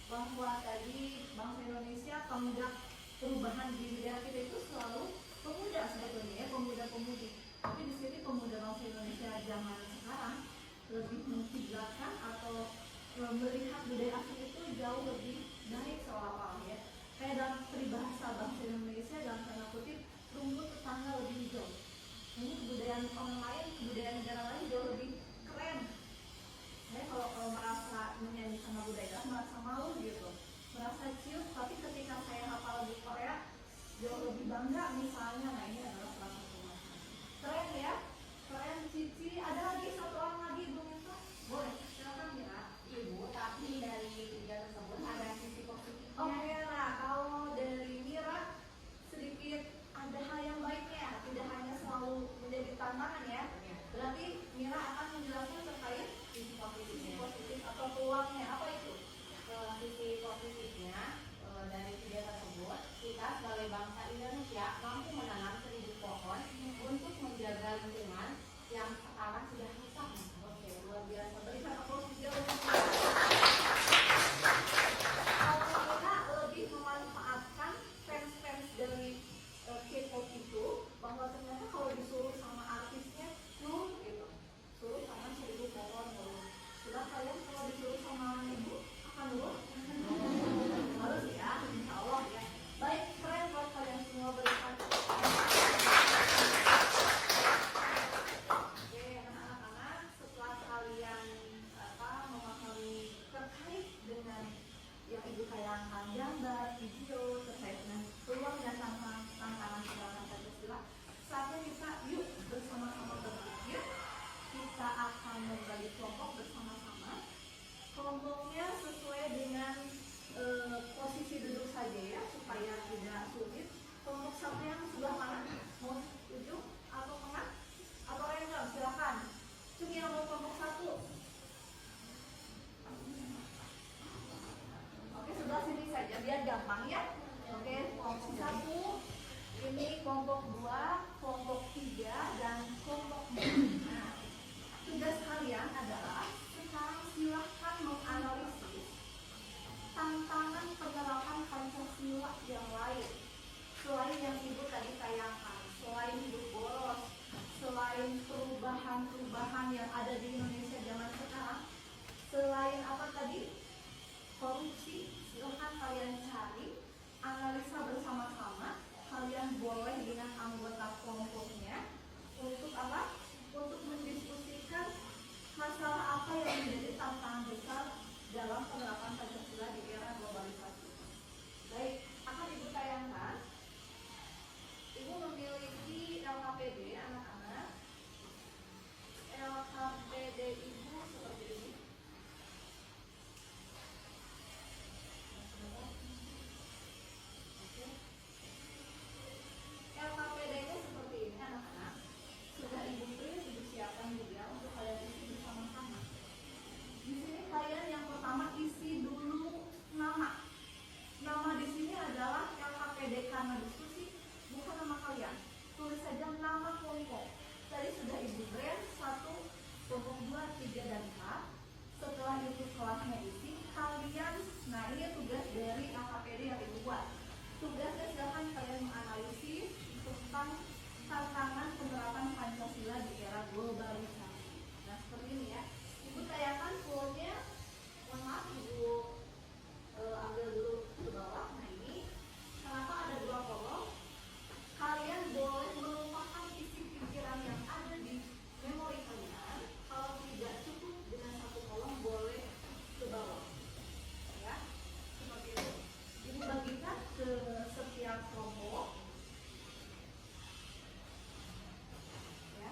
bahwa tadi bangsa Indonesia tonggak perubahan di negara kita itu selalu pemuda sebetulnya ya, pemuda-pemudi. Tapi di sini pemuda bangsa Indonesia zaman sekarang lebih mengkiblatkan atau melihat budaya asing itu jauh lebih baik seolah-olah ya. Kayak dalam peribahasa bangsa Indonesia dalam tanda kutip, rumput tetangga lebih hijau. Ini kebudayaan orang lain, kebudayaan negara lain jauh lebih keren. Saya kalau merasa menyanyi sama budaya, merasa malu gitu, merasa ciut. Tapi ketika saya hafal di Korea, jauh lebih bangga misalnya. Nah ini adalah salah satu masalah. Keren ya, keren Cici. Ada lagi satu orang lagi, Bu Mita? Boleh, silakan Mira. Ibu, tapi dari tiga tersebut ada sisi positifnya. Oke, nah kalau dari Mira sedikit ada hal yang baiknya, tidak hanya selalu menjadi tantangan ya. Berarti Mira akan menjelaskan terkait Sisi positifnya. positif atau peluangnya, apa itu? Sisi positifnya dari tiga tersebut, kita sebagai bangsa Indonesia mampu menanam 1000 pohon untuk menjaga lingkungan yang sekarang sudah rusak. Oke, luar biasa. Berikan aplaus jauh. Kalau kita lebih memanfaatkan fans-fans dari K-pop itu, bahwa ternyata kalau disuruh sama artisnya nurut gitu, suruh sama 1000 pohon nurut. Sudah kalian kalau disuruh sama ibu akan nurut? Harus ya, insya Allah ya. Baik, keren buat kalian semua, berikan. Oke, anak-anak, setelah kalian memahami terkait dengan yang ibu tayangkan gambar, video terkait dengan peluang dan tantangan penerapan Pancasila, saatnya kita yuk bersama-sama berpikir. Kita akan membagi kelompok bersama-sama. Kelompoknya sesuai dengan posisi duduk saja ya, supaya tidak sulit. Kelompok satu yang sebelah mana? Mau ujung atau tengah atau random? Silakan. Cuma yang mau kelompok satu. Oke, sebelah sini saja biar gampang ya. Oke, kelompok satu. Ini kelompok 2, kelompok 3, dan kelompok 4. Nah, tugas kalian adalah sekarang silahkan menganalisis penerapan Pancasila di era globalisasi. Baik, akan Ibu tayangkan. Ibu memiliki LKPD anak-anak. LKPD Ibu seperti ini. LKPD-nya seperti ini anak-anak. Sudah Ibu print, Ibu siapkan juga untuk kalian isi bersama-sama. Di sini kalian yang pertama isi dulu nama. Nama di sini adalah LKPD karena diskusi, bukan nama kalian. Tulis saja nama kelompok. Tadi sudah Ibu brand 1, kelompok 2, 3, dan 4. Setelah itu kelasnya isi, kalian, nah ini tugas dari LKPD yang Ibu buat. Tugasnya silahkan kalian menganalisis tentang tantangan penerapan Pancasila di era globalisasi. Nah seperti ini ya. Ibu tayangkan fullnya. Mohon maaf Ibu ambil dulu ke bawah. Nah ini kenapa ada 2 kolom? Kalian boleh melupakan isi pikiran yang ada di memori kalian. Kalau tidak cukup dengan 1 kolom boleh ke bawah. Ya, seperti itu. Ibu bagikan ke setiap kelompok. Ya.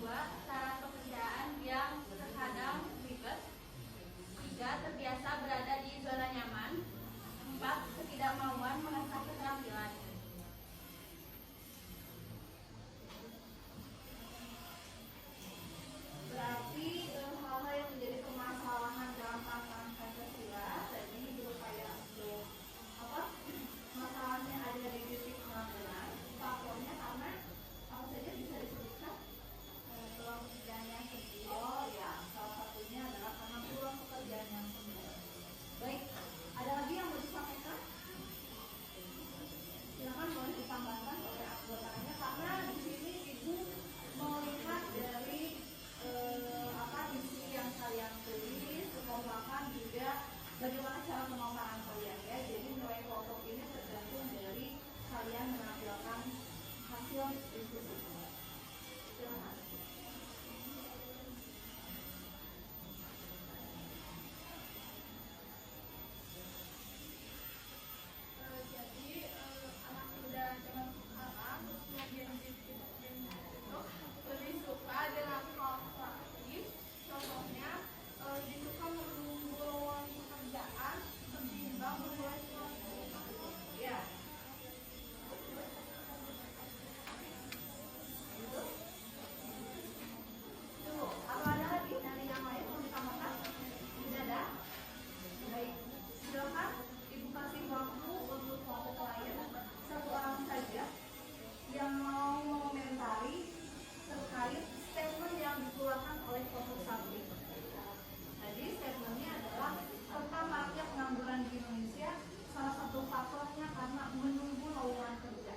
2. Cara pekerjaan yang terkadang ribet. 3. Terbiasa berada di zona nyaman. 4. Ketidakmauan mengasah keterampilan. Berarti hal-hal yang menjadi permasalahan dalam pelaksanaan Pancasila tadi berupaya untuk masalahnya ada di titik pengambilan faktornya karena apa saja bisa disebutkan peluang pekerjaan yang sempit. Oh ya, salah satunya adalah karena peluang pekerjaan yang sempit. Baik, ada lagi yang mau disampaikan? Silakan boleh ditambahkan oleh anggotanya karena di sini ibu melihat dari isi yang kalian tulis, kekompakan juga bagaimana cara pemaparan kalian ya. Jadi nilai kelompok ini tergantung dari kalian menampilkan hasil diskusi. Silakan. Jadi anak muda zaman sekarang khususnya Gen Z itu lebih suka dengan hal praktis. Contohnya lebih suka menunggu lowongan pekerjaan ketimbang memulai suatu. Ya. Tuh, apa ada lagi dari yang lain mau ditambahkan? Tidak ada? Baik, silakan ibu kasih waktu untuk kelompok lain satu orang saja yang mau mengomentari terkait statement yang dikeluarkan oleh kelompok satu ini. Tadi statementnya adalah tentang maraknya pengangguran di Indonesia, salah satu faktornya karena menunggu lowongan kerja.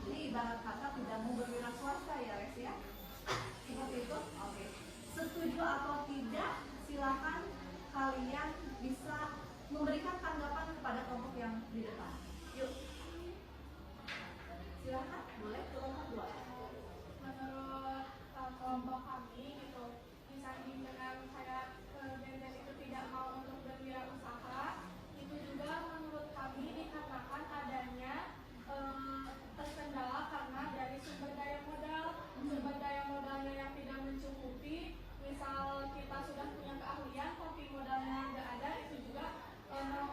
Ini ibarat kata tidak mau berwira swasta ya Rex ya? Seperti itu? Oke. Setuju atau tidak, silakan kalian bisa memberikan tanggapan kepada kelompok yang di depan. Yuk. Silakan, boleh kelompok 2. Menurut kelompok kami gitu, misalnya dengan kayak Gen Z itu tidak mau untuk berwirausaha, itu juga menurut kami dikarenakan adanya terkendala karena dari sumber daya modalnya yang tidak mencukupi. Misal kita sudah punya keahlian tapi modalnya nggak ada, itu juga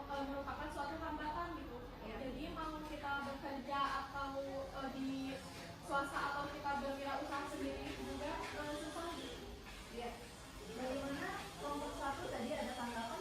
merupakan suatu hambatan gitu. Jadi mau kita bekerja atau di swasta atau kita berwirausaha sendiri juga susah. Ya. Bagaimana kelompok 1 tadi ada tanggapan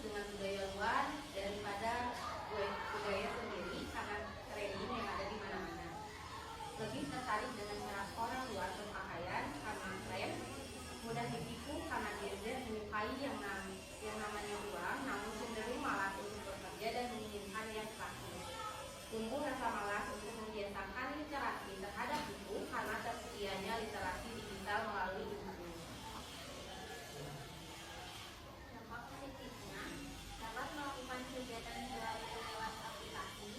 dengan budaya luar daripada budaya sendiri karena trending yang ada di mana-mana. Lebih tertarik dengan cara orang luar berpakaian karena tren, mudah ditipu karena dia menyukai yang namanya uang, namun cenderung malas untuk bekerja dan menginginkan yang praktis. Tumbuh rasa malas untuk membiasakan literasi terhadap buku karena tersedianya literasi digital melalui internet. Dampak positifnya dapat melakukan kegiatan jual beli lewat aplikasi,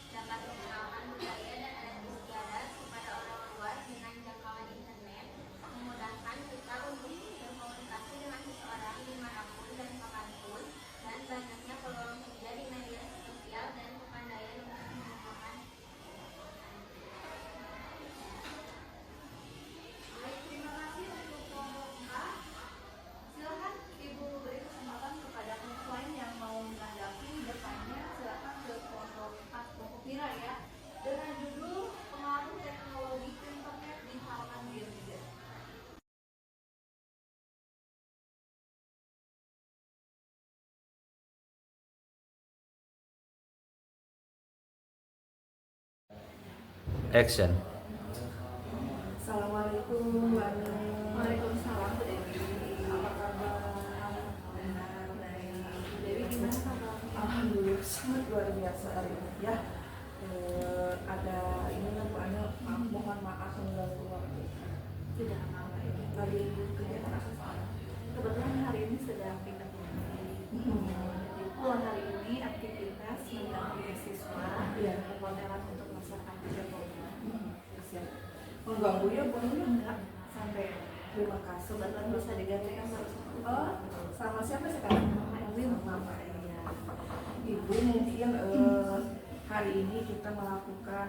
dapat mengenalkan budaya dan adat istiadat kepada orang luar dengan jangkauan internet, memudahkan kita untuk berkomunikasi dengan seseorang dimanapun dan kapanpun, dan banyaknya peluang kerja di media sosial dan kepandaian untuk menggunakan. Baik, terima kasih untuk pembuka. Silakan Ibu beri kesempatan kepada klien yang mau menanggapi depannya. Silakan ke kelompok Pira ya, dengan judul pengaruh teknologi internet di kalangan media. Action. Assalamualaikum warahmatullahi Waalaikumsalam Bu Dewi. Apa kabar? baik. Bu Dewi gimana kabar? Alhamdulillah sangat luar biasa hari ini ya. Ada ini Bu Ana, mohon maaf mengganggu waktu. Tidak apa-apa ini. Lagi kegiatan apa sekarang? Kebetulan hari ini sedang pindah hari ini aktivitas mendampingi siswa permodelan untuk masa kampanye program. Siap. Mengganggu ya Bu Ana? Enggak sampai Terima kasih. kebetulan bisa digantikan sama Oh, sama siapa sekarang? Mama. Iya. Ibu mungkin hari ini kita melakukan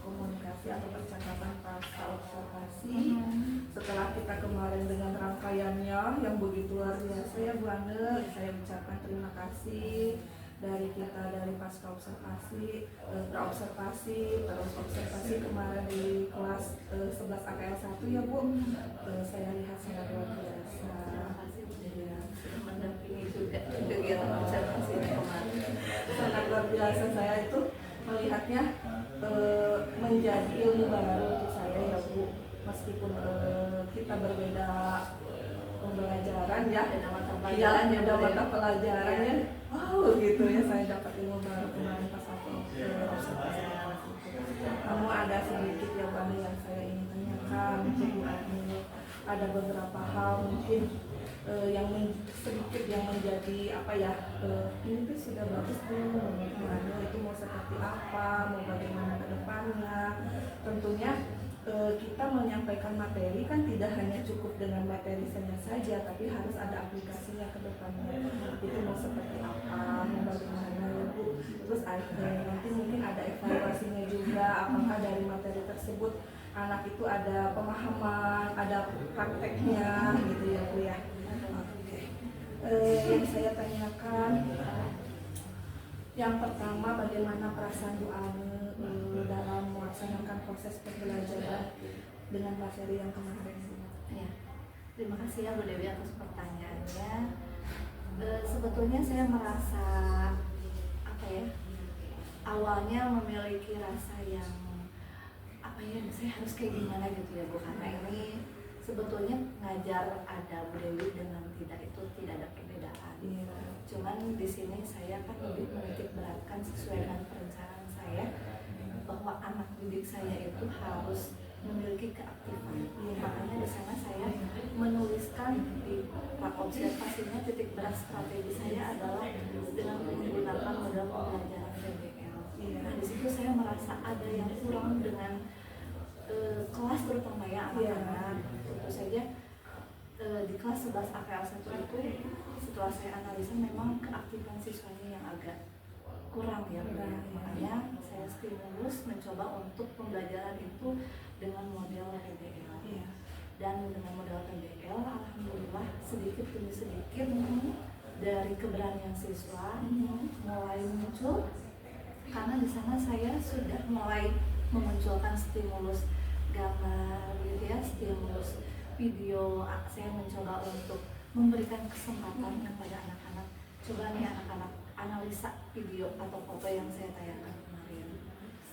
komunikasi atau percakapan pasca observasi setelah kita kemarin dengan rangkaiannya yang begitu luar biasa ya Bu Ane. Saya ucapkan terima kasih dari kita dari pasca observasi, praobservasi, terus observasi kemarin di kelas 11 AKL 1 ya Bu. Saya lihat sangat luar biasa. Terima kasih Bu Dewi sudah mendampingi juga kegiatan observasi ini kemarin. Sangat luar biasa, saya itu melihatnya menjadi ilmu baru untuk saya ya Bu, meskipun kita berbeda pembelajaran ya, beda mata pelajaran ya, wow gitu ya, saya dapat ilmu baru kemarin pas aku observasi. Kamu ada sedikit ya Bu yang saya ingin tanyakan untuk Bu Ani, ada beberapa hal mungkin yang sedikit yang menjadi apa ya, ini tuh sudah bagus tuh menurut itu mau seperti apa, mau bagaimana ke depannya. Tentunya kita menyampaikan materi kan tidak hanya cukup dengan materi saja, tapi harus ada aplikasinya ke depannya. Itu mau seperti apa, mau bagaimana ya Bu. Terus nanti mungkin ada evaluasinya juga, apakah dari materi tersebut anak itu ada pemahaman, ada prakteknya gitu ya Bu ya. Yang saya tanyakan, yang pertama bagaimana perasaan Bu Ane dalam melaksanakan proses pembelajaran dengan materi yang kemarin? Ya, terima kasih ya Bu Dewi atas pertanyaannya. Sebetulnya saya merasa apa ya, awalnya memiliki rasa yang apa ya, saya harus kayak gimana gitu ya Bu, karena ini sebetulnya ngajar ada Bu Dewi dengan tidak itu tidak ada perbedaan. Cuman di sini saya kan lebih menitik beratkan sesuai dengan perencanaan saya bahwa anak didik saya itu harus memiliki keaktifan. Makanya di sana saya menuliskan di observasinya titik berat strategi saya adalah dengan menggunakan model pembelajaran PBL. Nah di situ saya merasa ada yang kurang dengan kelas terutama ya anak-anak. Tentu saja di kelas 11 AKL 1 itu setelah saya analisa memang keaktifan siswanya yang agak kurang ya, makanya saya stimulus mencoba untuk pembelajaran itu dengan model PBL. Dan dengan model PBL alhamdulillah sedikit demi sedikit dari keberanian siswa mulai muncul, karena di sana saya sudah mulai memunculkan stimulus gambar gitu ya, stimulus video. Saya mencoba untuk memberikan kesempatan kepada anak-anak coba nih anak-anak analisa video atau foto yang saya tayangkan kemarin.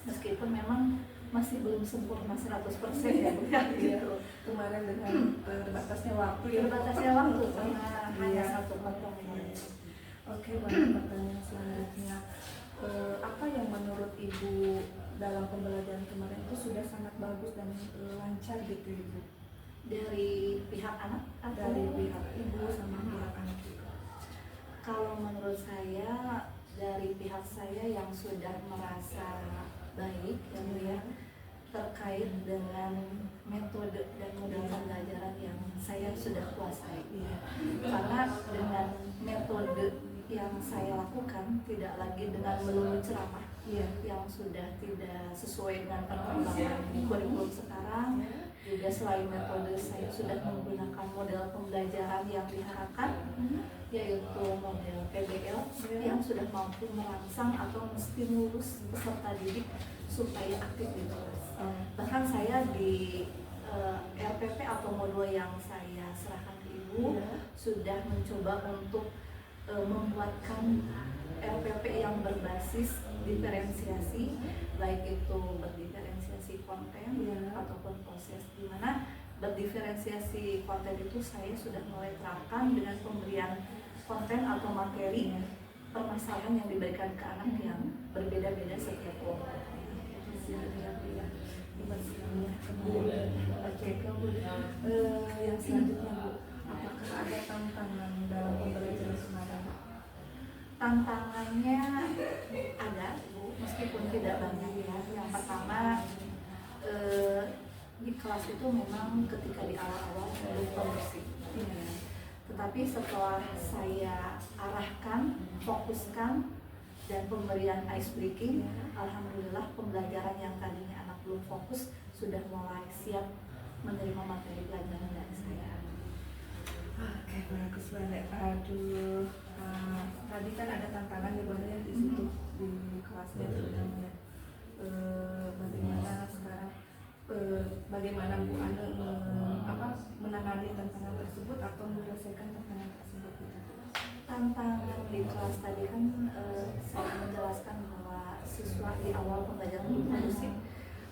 Meskipun memang masih belum sempurna 100% ya Bu, ya, gitu. Kemarin dengan terbatasnya waktu ya. Terbatasnya waktu karena hanya Iya. satu potongan. Oke, baik, pertanyaan selanjutnya. Apa yang menurut Ibu dalam pembelajaran kemarin itu sudah sangat bagus dan lancar gitu Ibu? Dari pihak anak atau Dari pihak Ibu sama pihak anak juga. kalau menurut saya dari pihak saya yang sudah merasa baik ya Bu ya, terkait dengan metode dan model pembelajaran yang saya sudah kuasai. Karena dengan metode yang saya lakukan tidak lagi dengan melulu ceramah yang sudah tidak sesuai dengan perkembangan kurikulum sekarang. Juga selain metode saya sudah menggunakan model pembelajaran yang diharapkan, yaitu model PBL yang sudah mampu merangsang atau menstimulus peserta didik supaya aktif di kelas. Bahkan saya di RPP atau modul yang saya serahkan ke Ibu sudah mencoba untuk membuatkan RPP yang berbasis diferensiasi, baik itu berdiferensiasi konten ataupun proses, di mana berdiferensiasi konten itu saya sudah mulai terapkan dengan pemberian konten atau materi permasalahan yang diberikan ke anak yang berbeda-beda setiap kelompok. Yang selanjutnya Bu, apakah ada tantangan dalam pembelajaran kemarin? Tantangannya ada Bu, meskipun tidak banyak ya. Yang pertama di kelas itu memang ketika di awal-awal belum kondusif. Tetapi setelah saya arahkan, fokuskan, dan pemberian ice breaking, alhamdulillah pembelajaran yang tadinya anak belum fokus sudah mulai siap menerima materi pelajaran dari saya. Oke, bagus banget. Aduh, tadi kan ada tantangan ya Bu ya di situ di kelasnya sebenarnya. Bagaimana sekarang? Bagaimana Bu Anu menangani tantangan tersebut atau menyelesaikan tantangan tersebut? Tantangan di kelas tadi kan saya menjelaskan bahwa siswa di awal pembelajaran belum kondusif,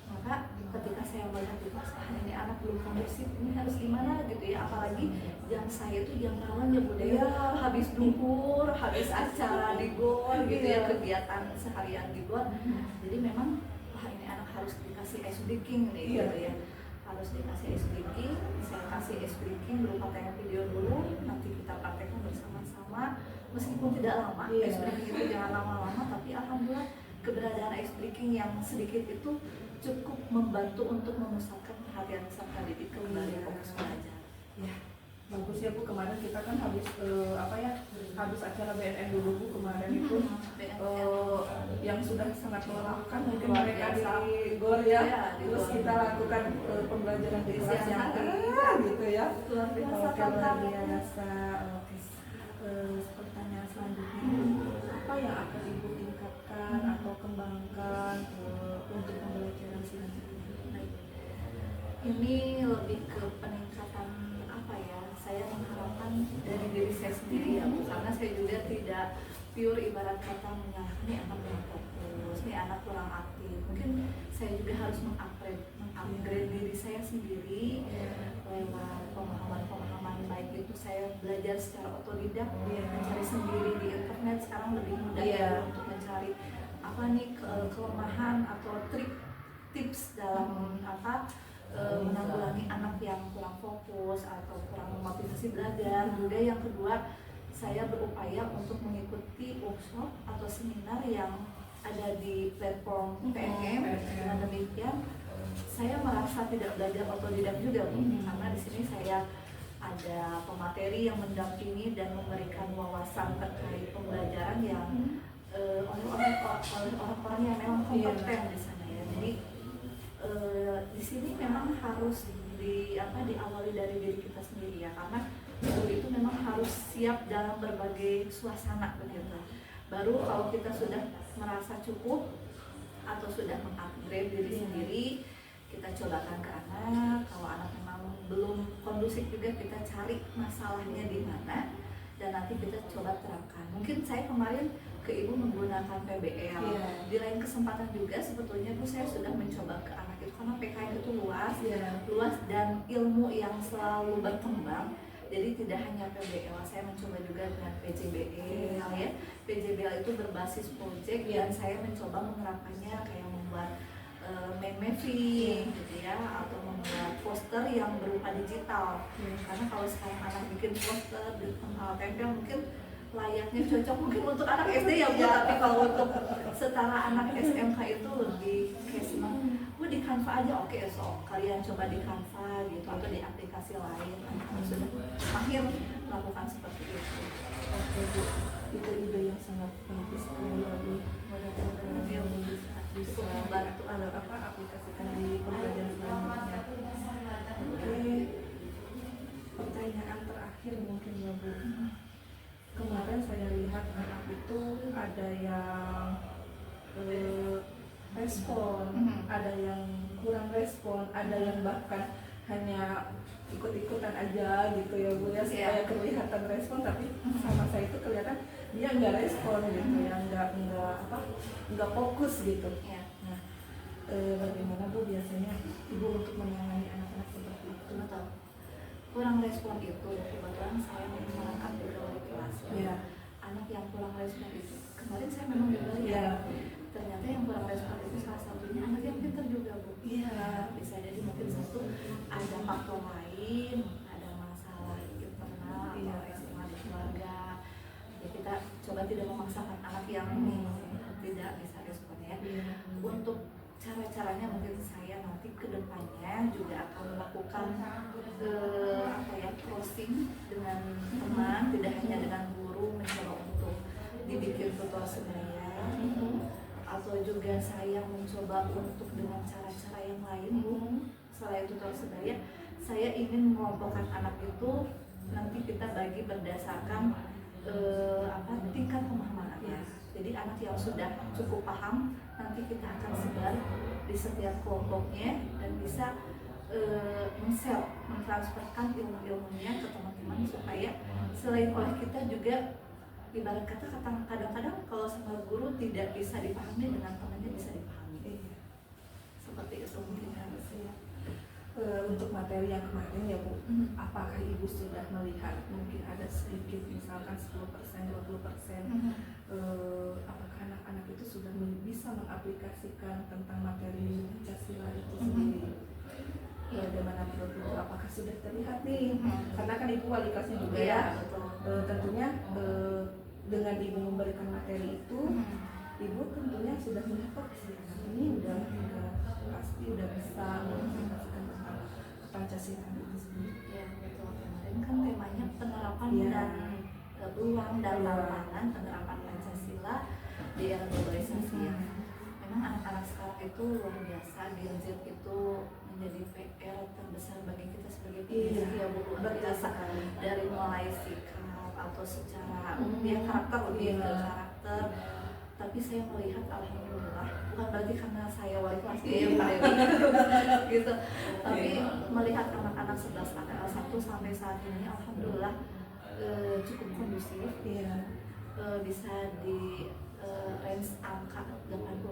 maka ketika saya melihat di kelas ini anak belum kondusif, ini harus gimana gitu ya, apalagi jam saya itu jam rawan ya Bu ya, habis duhur, habis acara di GOR gitu ya, kegiatan seharian di GOR. Jadi memang wah ini anak harus dikasih ice breaking nih gitu ya, harus dikasih ice breaking. Saya kasih ice breaking berupa tayangan video dulu, nanti kita praktekkan bersama-sama meskipun tidak lama. Ice breaking itu jangan lama-lama, tapi alhamdulillah keberadaan ice breaking yang sedikit itu cukup membantu untuk memusatkan perhatian peserta didik kembali fokus belajar. Ya, bagus ya Bu, kemarin kita kan habis habis acara BNN dulu Bu kemarin itu yang sudah sangat melelahkan mungkin mereka di GOR ya. Terus kita lakukan pembelajaran di kelas yang gitu ya. Luar biasa tantangannya. Oke. Pertanyaan selanjutnya, apa yang akan Ibu tingkatkan atau kembangkan untuk pembelajaran selanjutnya? Ini lebih ke peningkatan apa ya? Saya mengharapkan dari diri saya sendiri ya Bu, karena saya juga tidak pure ibarat kata menyalahkan ini anak kurang fokus, ini anak kurang aktif. Mungkin saya juga harus mengupgrade diri saya sendiri lewat pemahaman-pemahaman, baik itu saya belajar secara otodidak, mencari sendiri di internet. Sekarang lebih mudah ya untuk mencari apa nih kelemahan atau tips dalam menanggulangi anak yang kurang fokus atau kurang memotivasi belajar. Juga yang kedua, saya berupaya untuk mengikuti workshop atau seminar yang ada di platform PNM. Dengan demikian saya merasa tidak belajar otodidak juga Bu, karena di sini saya ada pemateri yang mendampingi dan memberikan wawasan terkait pembelajaran yang oleh orang-orang yang memang kompeten di sana ya. Jadi di sini memang harus diawali dari diri kita sendiri ya, karena guru itu memang harus siap dalam berbagai suasana begitu. Baru kalau kita sudah merasa cukup atau sudah mengupgrade diri sendiri, kita cobakan ke anak. Kalau anak memang belum kondusif juga, kita cari masalahnya di mana, dan nanti kita coba terapkan. Mungkin saya kemarin ke Ibu menggunakan PBL. Di lain kesempatan juga sebetulnya Bu saya sudah mencoba ke anak itu karena PKN itu luas dan ilmu yang selalu berkembang. Jadi tidak hanya PBL, saya mencoba juga dengan PJBL ya. PJBL itu berbasis proyek dan saya mencoba menerapkannya kayak membuat mapping gitu ya, atau membuat poster yang berupa digital. Karena kalau sekarang anak bikin poster di tempat tempel mungkin layaknya cocok mungkin untuk anak SD ya Bu, tapi kalau untuk setara anak SMK itu lebih kayak senang. Bu di Canva aja, oke so kalian coba di Canva gitu atau di aplikasi lain. Sudah mahir melakukan seperti itu. Oke Bu, itu ide yang sangat bagus sekali ya Bu. Mudah-mudahan bisa membantu aplikasikan di pembelajaran selanjutnya. Oke, pertanyaan terakhir mungkin ya Bu. Kemarin saya lihat anak itu ada yang respon, ada yang kurang respon, ada yang bahkan hanya ikut-ikutan aja gitu ya Bu ya, supaya kelihatan respon, tapi sama saya itu kelihatan dia nggak respon gitu ya, nggak fokus gitu. Nah, bagaimana Bu biasanya Ibu untuk menangani anak-anak seperti itu? Betul. Kurang respon itu kebetulan saya menggunakan juga wali kelas ya. Anak yang kurang respon itu kemarin saya memang juga ternyata yang kurang respon itu salah satunya anak yang pintar juga Bu. Bisa jadi mungkin satu ada faktor lain, ada masalah internal atau eksternal di keluarga. Ya kita coba tidak memaksakan anak yang tidak bisa respon ya. Untuk cara-caranya mungkin saya nanti ke depannya juga akan melakukan crossing dengan teman, tidak hanya dengan guru, mencoba untuk dibikin tutor sebaya, atau juga saya mencoba untuk dengan cara-cara yang lain Bu. Selain tutor sebaya, saya ingin mengelompokkan anak itu nanti kita bagi berdasarkan tingkat pemahamannya. Jadi anak yang sudah cukup paham nanti kita akan sebar di setiap kelompoknya dan bisa mentransferkan ilmu-ilmunya ke teman-teman supaya selain oleh kita juga ibarat kata kadang-kadang kalau sama guru tidak bisa dipahami dengan temannya bisa dipahami. Seperti itu mungkin harusnya. Untuk materi yang kemarin ya Bu, apakah Ibu sudah melihat mungkin ada sedikit misalkan 10%, 20%, apakah anak-anak itu sudah bisa mengaplikasikan tentang materi Pancasila itu sendiri? Bagaimana menurut Ibu, apakah sudah terlihat nih? Karena kan Ibu wali kelasnya juga ya, tentunya dengan Ibu memberikan materi itu, Ibu tentunya sudah melihat ini udah pasti udah bisa mengaplikasikan tentang Pancasila itu sendiri. Ya betul, kemarin kan temanya penerapan dan peluang dan tantangan penerapan Pancasila di era globalisasi ya. Memang anak-anak sekarang itu luar biasa, Gen Z itu menjadi PR terbesar bagi kita sebagai pendidik ya Bu, luar biasa. Dari mulai sikap atau secara dia karakter lebih ke karakter. Tapi saya melihat alhamdulillah, bukan berarti karena saya wali kelas gitu, tapi melihat anak-anak 11 AKL 1 sampai saat ini alhamdulillah cukup kondusif bisa di range angka 80%.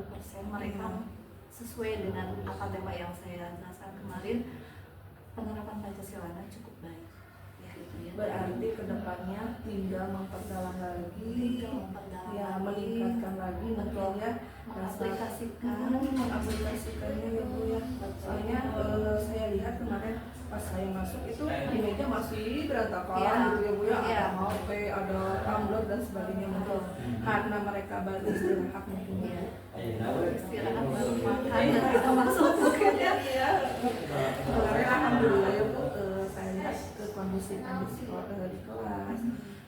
Mereka sesuai dengan apa tema yang saya jelaskan kemarin, penerapan Pancasila cukup baik. Berarti kedepannya tinggal memperdalam lagi, meningkatkan lagi mungkinnya mengaplikasikannya ya Bu ya. Soalnya saya lihat kemarin pas saya masuk itu di meja masih berantakan gitu ya Bu ya, ada HP, ada tumbler dan sebagainya mungkin karena mereka baru istirahat mungkin ya. Istirahat baru makan dan kita masuk mungkin ya. Kemarin alhamdulillah ya Bu, saya lihat kekondusifan di kelas,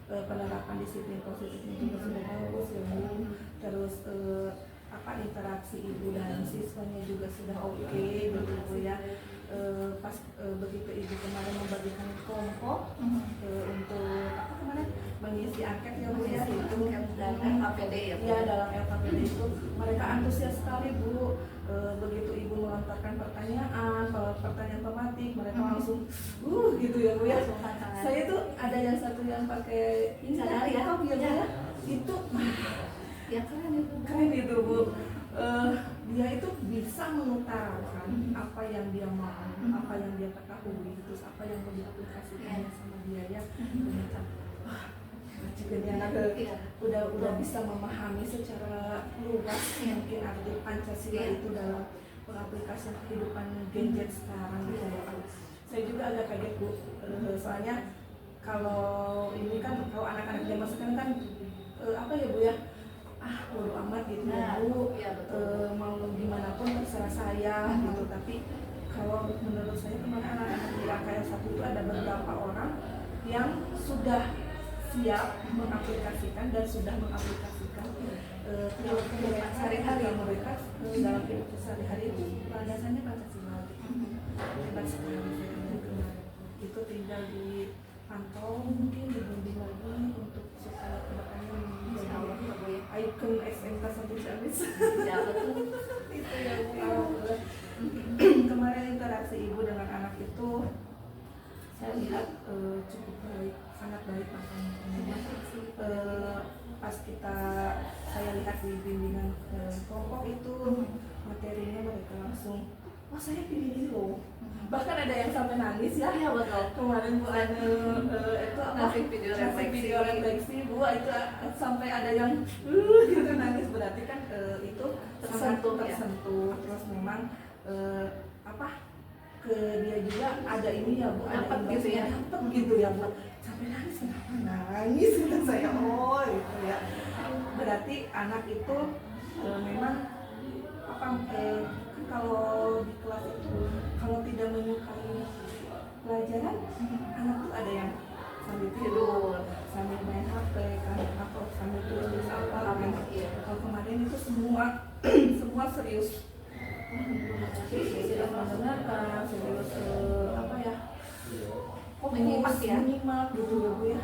penerapan disiplin positifnya juga sudah bagus ya Bu. Terus interaksi ibu dan siswanya juga sudah oke begitu ya. Pas begitu ibu kemarin membagikan kelompok untuk kemarin mengisi angket ya Bu ya, itu dan APD ya Bu. ya dalam LKPD itu mereka antusias sekali Bu. Begitu Ibu melontarkan pertanyaan, kalau pertanyaan tematik mereka langsung gitu ya Bu ya. Saya tuh ada yang satu yang pakai ini Sadar ya. Bu ya. Itu Ya keren itu Bu. Dia itu bisa mengutarakan apa yang dia mau, apa yang dia ketahui, terus apa yang mau diaplikasikan sama dia ya. Ternyata jika dia anak udah bisa memahami secara luas mungkin arti Pancasila itu dalam pengaplikasian kehidupan Gen Z sekarang gitu ya. Saya juga agak kaget Bu, soalnya kalau ini kan kalau anak-anak zaman sekarang kan apa ya Bu ya, bodo amat gitu ya Bu, mau gimana pun terserah saya gitu. Tapi kalau menurut saya kemarin anak-anak di AKL 1 itu ada beberapa orang yang sudah siap mengaplikasikan dan sudah mengaplikasikan kehidupan sehari-hari mereka dalam hidup sehari-hari itu landasannya Pancasila. Hebat sekali itu tinggal dipantau, mungkin dibimbing lagi untuk supaya kedepannya menjadi ikon SMK 1 Ciamis. Ya betul. Itu ya Bu. Kemarin interaksi Ibu dengan anak itu saya lihat cukup baik, sangat baik makanya. Pas saya lihat di bimbingan kelompok itu materinya mereka langsung, wah saya pilih ini loh. Bahkan ada yang sampai nangis ya. Iya betul. Kemarin Bu ada itu ngasih video refleksi Bu, itu sampai ada yang gitu nangis, berarti kan itu tersentuh. Terus memang ke dia juga ada ini ya Bu, Dapat ada gitu ya. dapat gitu ya Bu. Sampai nangis, kenapa nangis gitu saya, gitu ya. Berarti anak itu memang kalau di kelas itu kalau tidak menyukai pelajaran, anak tuh ada yang sambil tidur, sambil main HP kan, atau sambil tulis apa kan. Kalau kemarin itu semua serius, serius mendengarkan, serius menyimak gitu ya Bu ya.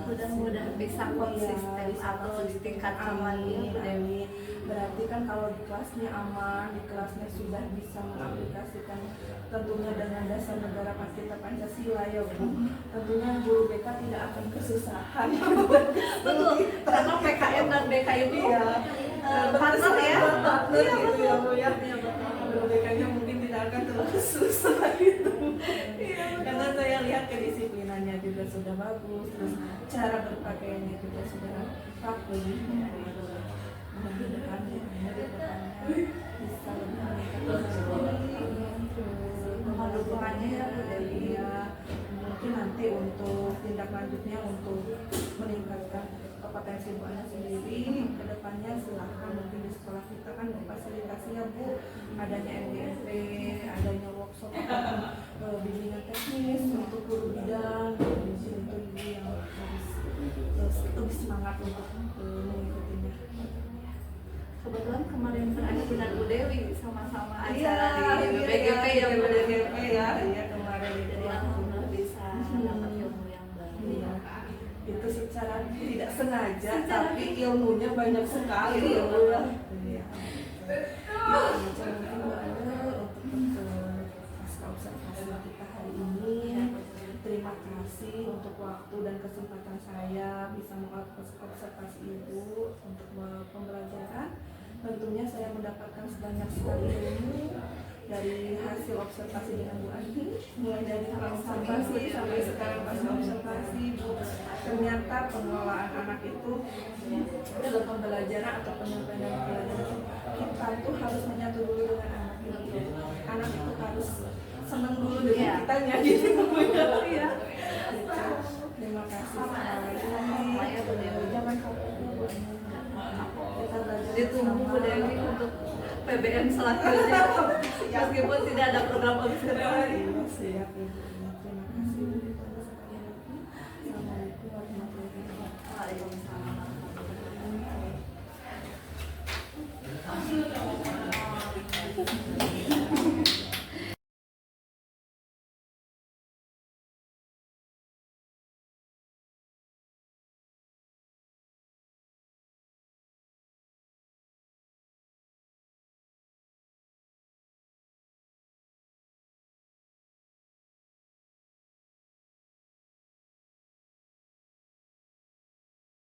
Mudah-mudahan bisa konsisten atau ditingkatkan lagi. Berarti kan kalau di kelasnya aman, di kelasnya sudah bisa mengaplikasikan tentunya dengan dasar negara kita Pancasila ya Bu. Tentunya guru BK tidak akan kesusahan. Betul, karena PKM dan BK itu partner ya. Partner gitu ya Bu ya. Guru BK-nya mungkin tidak akan terlalu susah gitu. Karena saya lihat kedisiplinannya juga sudah bagus, terus cara berpakaiannya juga sudah rapi. Mudah-mudahan bisa lebih meningkatkan dukungannya ya Bu Dewi ya. Mungkin nanti untuk tindak lanjutnya untuk meningkatkan kompetensi Bu Ana sendiri ke depannya, silahkan mungkin di sekolah kita kan fasilitasi ya Bu, adanya MDMP, adanya workshop bimbingan teknis untuk guru bidang, itu yang harus lebih semangat untuk mengikutinya. Kebetulan kemarin ada dengan Bu Dewi sama-sama Iya, acara di BGP ya Bu Dewi. BGP ya, iya kemarin itu. Jadi alhamdulillah bisa dapat ilmu yang baru. Iya. Itu secara tidak sengaja, tapi ilmunya banyak sekali ya Bu ya. Iya. Mungkin Bu Ana untuk pasca observasi kita hari ini. Terima kasih untuk waktu dan kesempatan saya bisa mengobservasi Ibu untuk pembelajaran. Tentunya saya mendapatkan sebanyak sekali ilmu dari hasil observasi dengan Bu Ani, mulai dari observasi sampai sekarang pasca observasi Bu. Ternyata pengelolaan anak itu dalam pembelajaran atau penyampaian pelajaran kita tuh harus menyatu dulu dengan anak itu. Anak itu harus senang dulu dengan kitanya gitu ya. Terima kasih sekali. Jangan kapok Bu. Ditunggu Bu Dewi untuk PBM selanjutnya. Meskipun tidak ada program observasi. Siap.